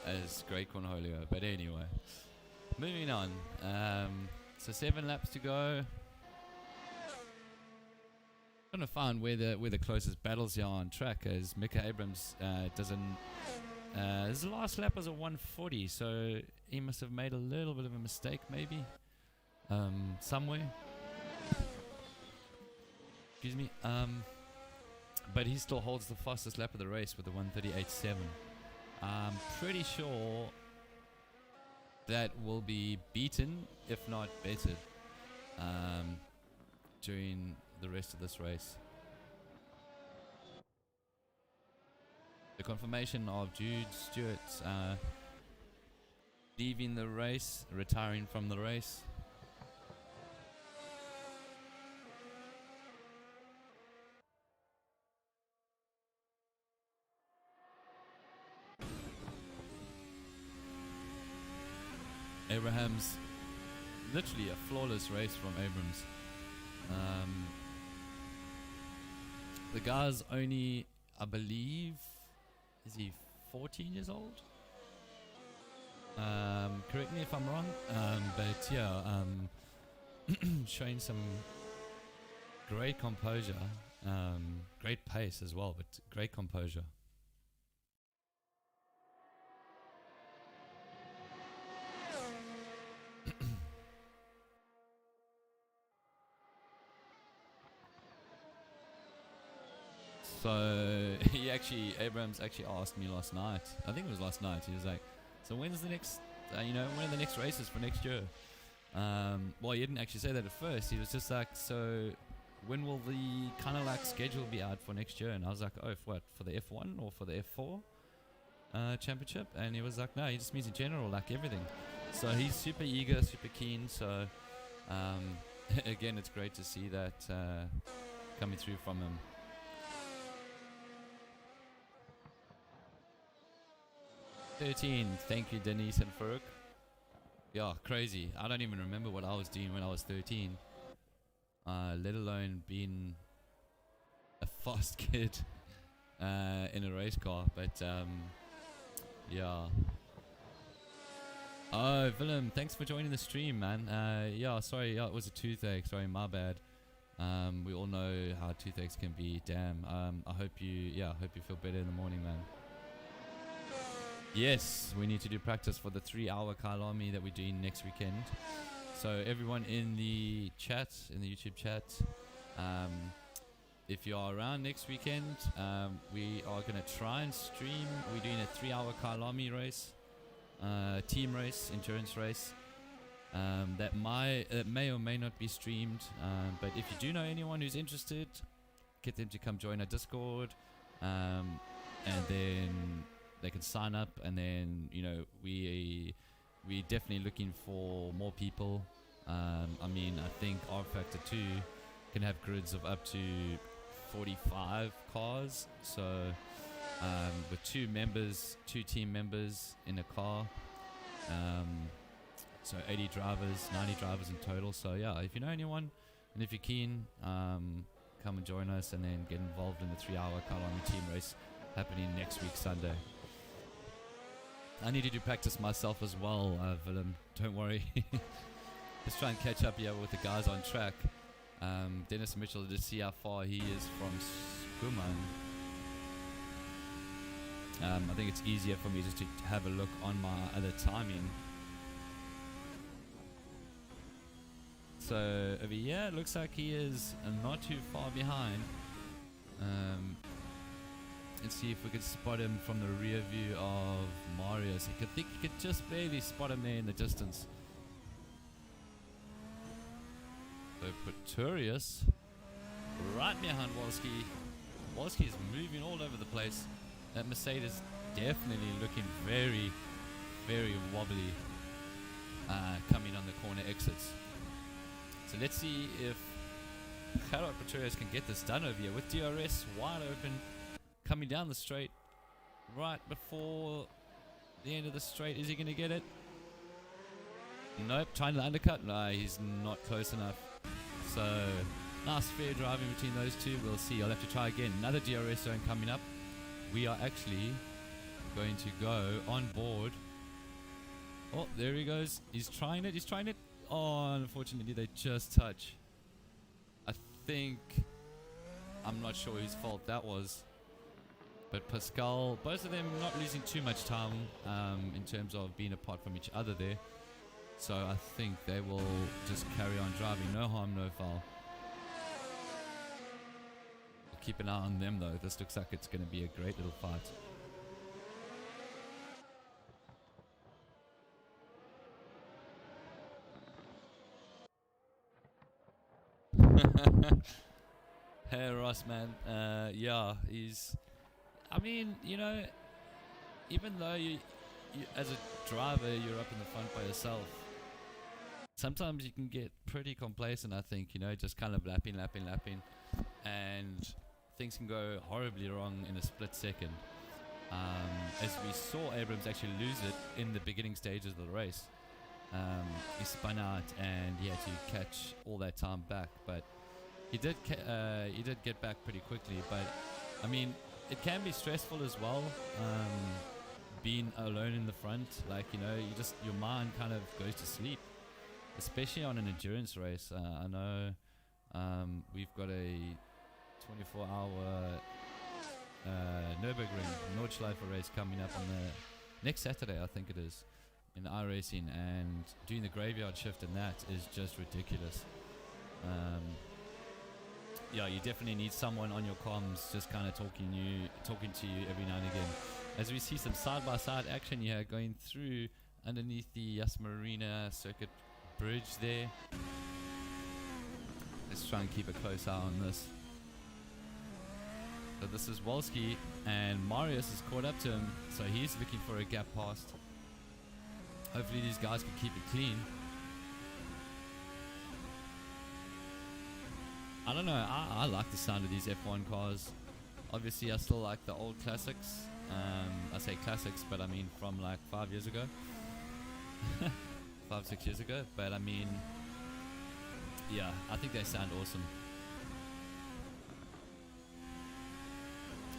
as Great Cornholio. But anyway, moving on. So 7 laps to go. Trying to find where the closest battles are on track, as Mika Abrams doesn't. His last lap was a 140, so he must have made a little bit of a mistake, maybe somewhere. Excuse me. But he still holds the fastest lap of the race with a 138.7. I'm pretty sure that will be beaten, if not bettered, during the rest of this race. The confirmation of Jude Stewart leaving the race, retiring from the race. Abraham's literally a flawless race from Abrams. The guy's only, I believe, is he 14 years old? Correct me if I'm wrong. But yeah, showing some great composure, great pace as well, but great composure. So Abrams actually asked me last night. I think it was last night. He was like, "So when's the next? When are the next races for next year?" Well, he didn't actually say that at first. He was just like, "So when will the kind of like schedule be out for next year?" And I was like, "Oh, for what? For the F1 or for the F4 championship?" And he was like, "No, he just means in general, like everything." So he's super eager, super keen. So again, it's great to see that coming through from him. 13, thank you Denise and Farouk. Yeah, crazy. I don't even remember what I was doing when I was 13, let alone being a fast kid in a race car. But yeah. Oh, Willem, thanks for joining the stream, man. Yeah, sorry, yeah, it was a toothache. Sorry, my bad. We all know how toothaches can be. Damn. I hope you feel better in the morning, man. Yes, we need to do practice for the 3-hour Kailami that we're doing next weekend. So everyone in the chat, in the YouTube chat, if you are around next weekend, we are going to try and stream. We're doing a 3-hour Kailami race, team race, endurance race. That may or may not be streamed. But if you do know anyone who's interested, get them to come join our Discord, and then they can sign up, and then we're definitely looking for more people. I mean, I think R Factor 2 can have grids of up to 45 cars. So with 2 team members in a car, so 80 drivers, 90 drivers in total. So yeah, if you know anyone and if you're keen, come and join us and then get involved in the 3-hour Kailami team race happening next week Sunday. I need to do practice myself as well, Willem. Don't worry. Let's try and catch up here with the guys on track. Dennis Mitchell, to see how far he is from Skuman. I think it's easier for me just to have a look on my other timing. So over here, it looks like he is not too far behind. And see if we could spot him from the rear view of Marius. I think you could just barely spot him there in the distance. So Pretorius right behind Wolski. Wolski is moving all over the place. That Mercedes definitely looking very, very wobbly coming on the corner exits. So let's see if Gerard Pretorius can get this done over here with DRS wide open, coming down the straight right before the end of the straight. Is he going to get it? Nope. Trying to undercut. No, he's not close enough. So nice fair driving between those two. We'll see. I'll have to try again. Another DRS zone coming up. We are actually going to go on board. Oh, there he goes. He's trying it. He's trying it. Oh, unfortunately, they just touch. I think, I'm not sure whose fault that was. But Pascal, both of them not losing too much time in terms of being apart from each other there. So I think they will just carry on driving. No harm, no foul. We'll keep an eye on them though. This looks like it's going to be a great little fight. Hey Ross, man. Yeah, he's... I mean, you know, even though you as a driver, you're up in the front by yourself, sometimes you can get pretty complacent, I think, you know, just kind of lapping, and things can go horribly wrong in a split second. As we saw Abrams actually lose it in the beginning stages of the race. He spun out and he had to catch all that time back, but he did get back pretty quickly. But I mean, it can be stressful as well, being alone in the front. Like, you know, your mind kind of goes to sleep, especially on an endurance race. I know we've got a 24-hour Nürburgring Nordschleife race coming up on the next Saturday, I think it is, in iRacing, and doing the graveyard shift in that is just ridiculous. Yeah, you definitely need someone on your comms just kind of talking to you every now and again. As we see some side-by-side action here going through underneath the Yas Marina Circuit bridge there. Let's try and keep a close eye on this. So this is Wolski, and Marius is caught up to him, so he's looking for a gap past. Hopefully these guys can keep it clean. I don't know, I like the sound of these F1 cars. Obviously I still like the old classics. I say classics, but I mean from like 5 years ago. 5-6 years ago. But I mean, yeah, I think they sound awesome.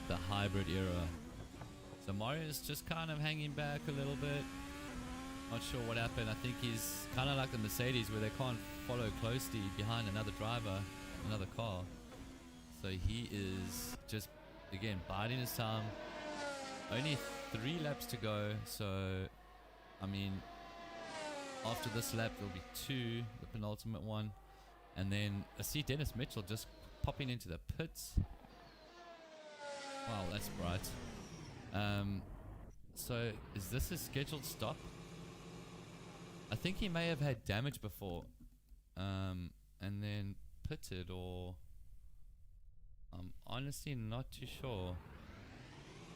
The hybrid era. So Mario's just kind of hanging back a little bit. Not sure what happened. I think he's kind of like the Mercedes, where they can't follow closely behind another driver, another car. So he is just, again, biding his time. Only 3 laps to go. So, I mean, after this lap, there'll be 2, the penultimate one. And then I see Dennis Mitchell just popping into the pits. Wow, that's bright. So, is this a scheduled stop? I think he may have had damage before, and then pitted, or I'm honestly not too sure.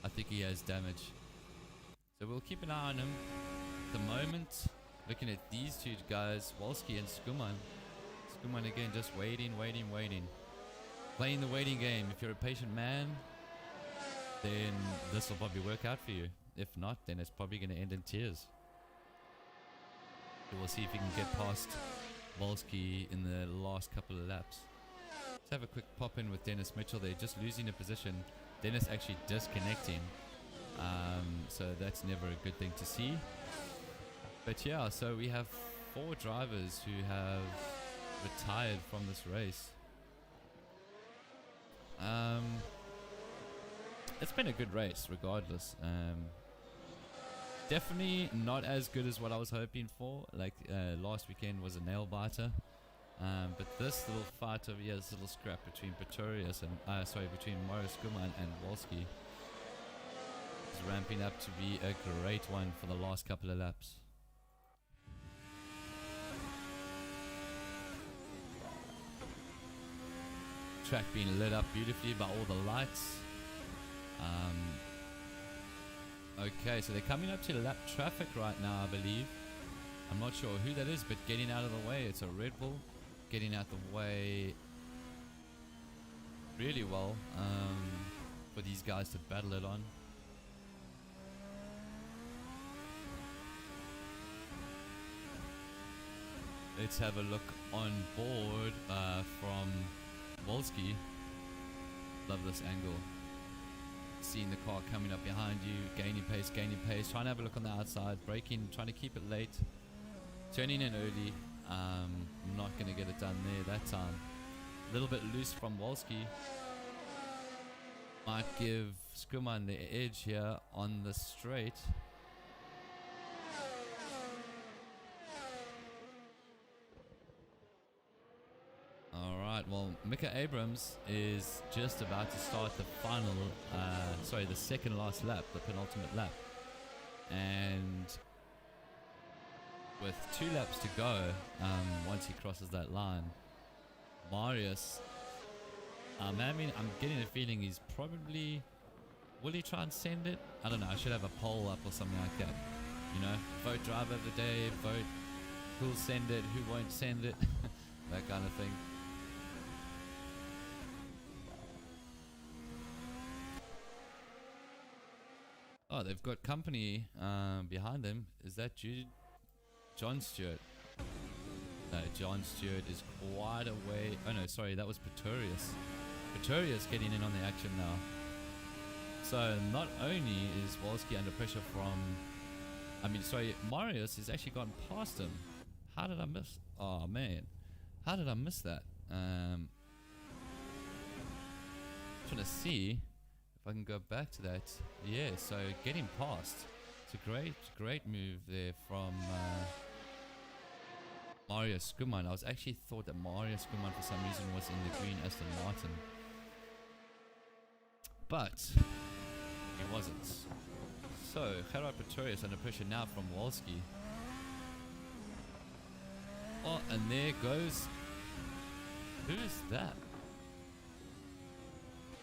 I think he has damage, so we'll keep an eye on him. At the moment, looking at these two guys, Wolski and Skuman. Skuman again, just waiting. Playing the waiting game. If you're a patient man, then this will probably work out for you. If not, then it's probably going to end in tears. We'll see if he can get past Wolski in the last couple of laps. Let's have a quick pop in with Dennis Mitchell there, just losing a position. Dennis actually disconnecting, so that's never a good thing to see. But yeah, so we have 4 drivers who have retired from this race. It's been a good race regardless. Definitely not as good as what I was hoping for. Like last weekend was a nail biter. But this little fight over here, this little scrap between Pretorius and between Marius Guman and Wolski is ramping up to be a great one for the last couple of laps. Track being lit up beautifully by all the lights. Okay, so they're coming up to lap traffic right now, I believe. I'm not sure who that is, but getting out of the way, it's a Red Bull. Getting out the way really well for these guys to battle it on. Let's have a look on board from Wolski. Love this angle. Seeing the car coming up behind you, gaining pace, trying to have a look on the outside, braking, trying to keep it late, turning in early. Not going to get it done there that time. A little bit loose from Wolski. Might give Skuman the edge here on the straight. Alright, well, Mika Abrams is just about to start the final, the second last lap, the penultimate lap. And with 2 laps to go, once he crosses that line, Marius, I'm getting a feeling he's probably, will he try and send it? I don't know, I should have a poll up or something like that. You know, vote driver of the day, vote who'll send it, who won't send it, that kind of thing. Oh, they've got company behind them. Is that John Stewart? No, John Stewart is quite a way. Oh no, sorry, that was Pretorius. Pretorius getting in on the action now. So not only is Wolski under pressure from, Marius has actually gone past him. How did I miss? Oh man, how did I miss that? Trying to see if I can go back to that. Yeah, so getting past. It's a great move there from Marius Skuman. I was actually thought that Marius Skuman for some reason was in the green Aston Martin, but he wasn't. So Gerard Pretorius under pressure now from Wolski. Oh, and there goes. Who is that?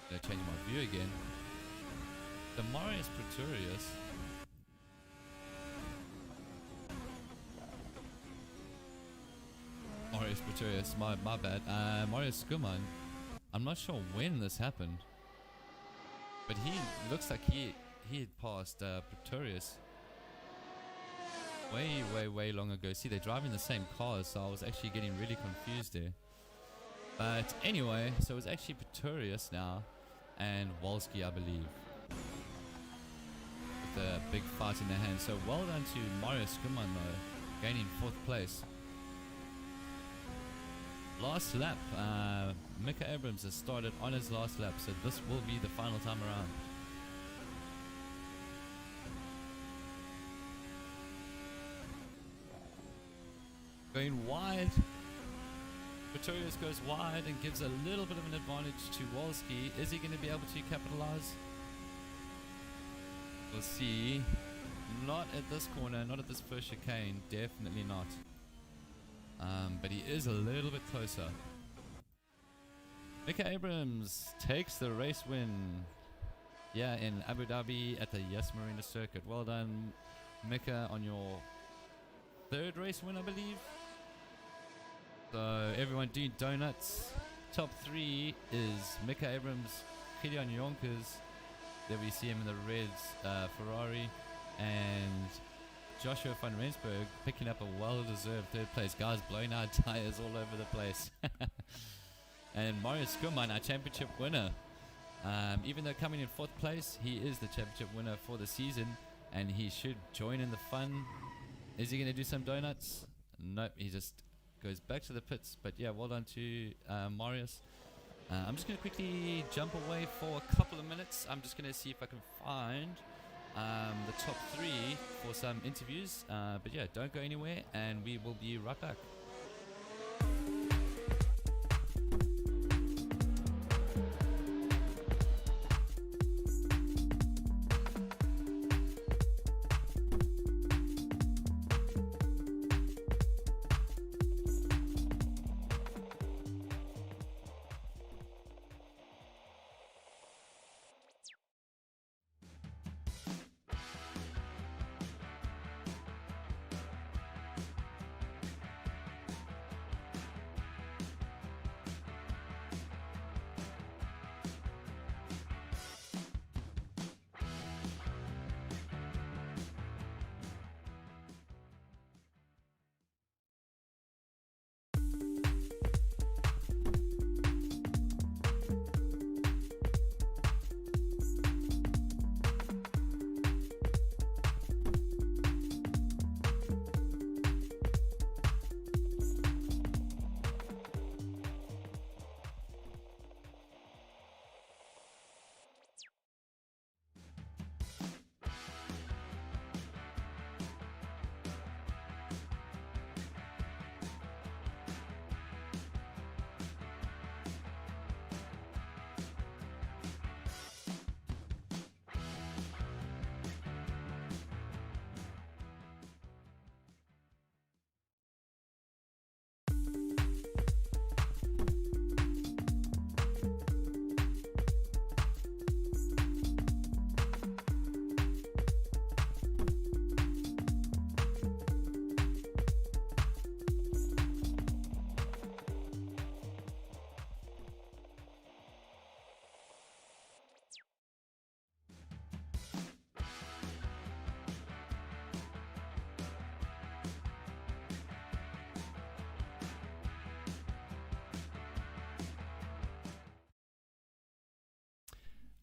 Gonna change my view again. The Marius Pretorius. Marius Pretorius, my bad. Marius Skuman. I'm not sure when this happened, but he looks like he had passed Pretorius way long ago. See, they're driving the same cars, so I was actually getting really confused there. But anyway, so it's actually Pretorius now and Wolski, I believe, with a big fight in their hands. So well done to Marius Skuman though, gaining 4th place. Last lap, Mika Abrams has started on his last lap, so this will be the final time around. Going wide. Pretorius goes wide and gives a little bit of an advantage to Wolski. Is he going to be able to capitalize? We'll see. Not at this corner, not at this first chicane, definitely not. But he is a little bit closer. Mika Abrams takes the race win. Yeah, in Abu Dhabi at the Yas Marina Circuit. Well done, Mika, on your 3rd race win, I believe. So everyone doing donuts. Top 3 is Mika Abrams, Kilian Yonkers. There we see him in the red Ferrari, and Joshua van Rensburg picking up a well-deserved 3rd place. Guys blowing out tires all over the place. And Marius Skuman, our championship winner. Even though coming in 4th place, he is the championship winner for the season, and he should join in the fun. Is he going to do some donuts? Nope, he just goes back to the pits. But yeah, well done to Marius. I'm just going to quickly jump away for a couple of minutes. I'm just going to see if I can find the top 3 for some interviews. But yeah, don't go anywhere, and we will be right back.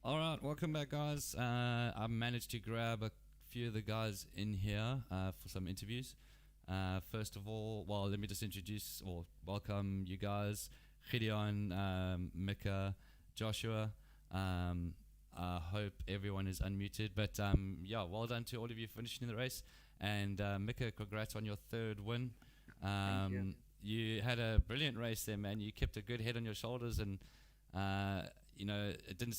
All right, welcome back, guys. I managed to grab a few of the guys in here for some interviews. First of all, well, let me just introduce or welcome you guys, Gideon, Mika, Joshua. I hope everyone is unmuted. But yeah, well done to all of you finishing the race. And Mika, congrats on your third win. Thank you. You had a brilliant race there, man. You kept a good head on your shoulders, and it doesn't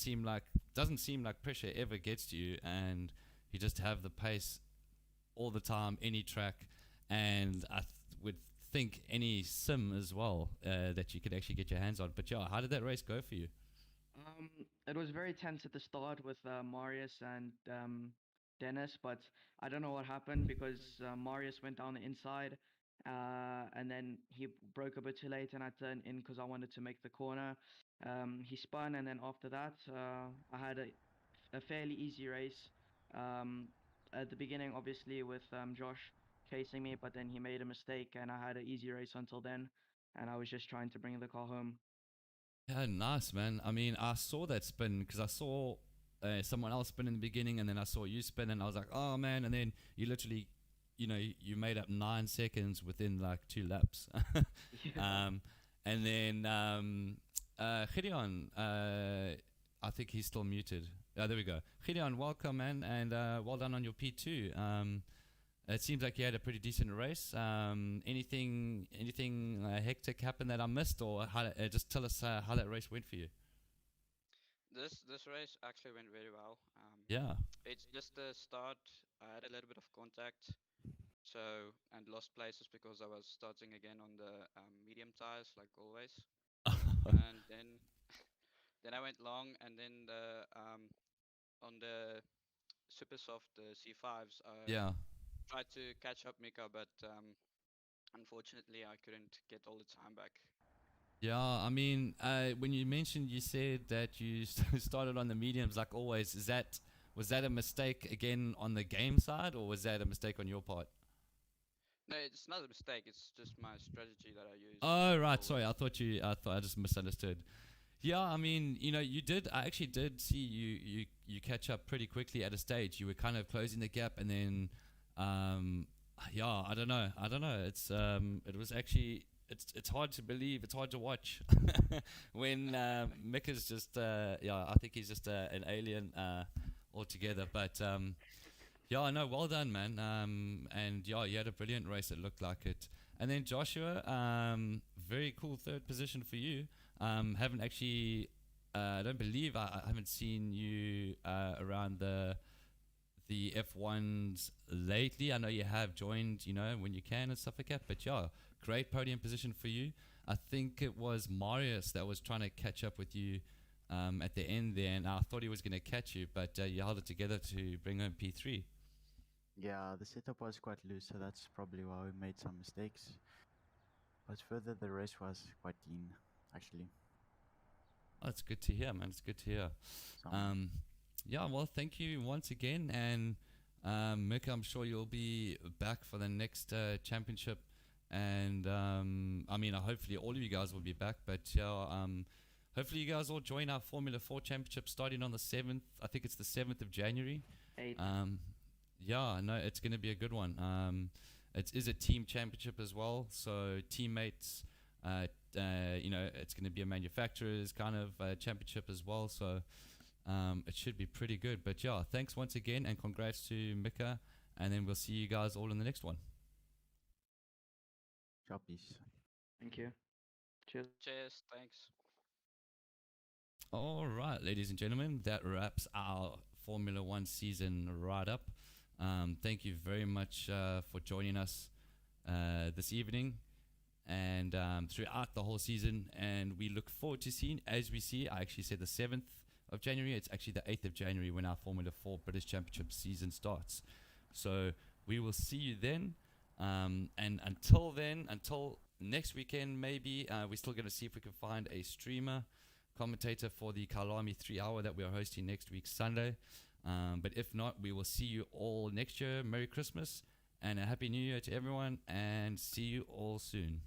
seem like pressure ever gets to you, and you just have the pace all the time, any track, and would think any sim as well that you could actually get your hands on. But yeah, how did that race go for you? Um, it was very tense at the start with Marius and Dennis, but I don't know what happened because Marius went down the inside, and then he broke a bit too late, and I turned in because I wanted to make the corner. He spun, and then after that, I had a fairly easy race. Um, at the beginning, obviously, with Josh chasing me, but then he made a mistake, and I had an easy race until then, and I was just trying to bring the car home. Yeah, nice, man. I mean, I saw that spin because I saw someone else spin in the beginning, and then I saw you spin, and I was like, oh man. And then you literally, you made up 9 seconds within like 2 laps. Yeah. And then Gideon, I think he's still muted. There we go. Gideon, welcome, man, and well done on your P2. It seems like you had a pretty decent race. Anything hectic happened that I missed, or just tell us how that race went for you? This race actually went very well. Yeah. It's just the start. I had a little bit of contact, so and lost places because I was starting again on the medium tires like always. And then I went long, and then on the super soft C5s, I Yeah. tried to catch up Mika, but unfortunately I couldn't get all the time back. Yeah, I mean, when you mentioned, you said that you started on the mediums like always. Was that a mistake again on the game side, or was that a mistake on your part? No, it's not a mistake. It's just my strategy that I use Oh, right. always. Sorry, I just misunderstood. Yeah, I mean, you did. I actually did see you catch up pretty quickly at a stage. You were kind of closing the gap, and then, yeah, I don't know. It was actually. It's hard to believe. It's hard to watch when Mick is just. Yeah, I think he's just an alien altogether. But yeah, no, well done, man. And yeah, you had a brilliant race. It looked like it. And then Joshua, very cool third position for you. Haven't actually, I don't believe I haven't seen you around the F1s lately. I know you have joined, when you can and stuff like that. But yeah, great podium position for you. I think it was Marius that was trying to catch up with you at the end there, and I thought he was going to catch you, but you held it together to bring home P3. Yeah, the setup was quite loose, so that's probably why we made some mistakes. But further, the race was quite clean, actually. Oh, it's good to hear, man. It's good to hear. So, Yeah, well, thank you once again. And Mick, I'm sure you'll be back for the next championship. And I mean, hopefully all of you guys will be back. But yeah, hopefully you guys all join our Formula 4 championship starting on the 7th. I think it's the 7th of January. 8. Yeah, no, it's going to be a good one. It is a team championship as well. So teammates, it's going to be a manufacturer's kind of championship as well. So it should be pretty good. But yeah, thanks once again, and congrats to Mika. And then we'll see you guys all in the next one. ciao, peace. Thank you. Cheers. Cheers. Thanks. All right, ladies and gentlemen, that wraps our Formula One season right up. Thank you very much for joining us this evening and throughout the whole season. And we look forward to seeing, as we see, I actually said the 7th of January. It's actually the 8th of January when our Formula 4 British Championship season starts. So we will see you then. And until then, until next weekend, maybe, we're still going to see if we can find a streamer commentator for the Kalami 3 hour that we are hosting next week, Sunday. But if not, we will see you all next year. Merry Christmas and a Happy New Year to everyone, and see you all soon.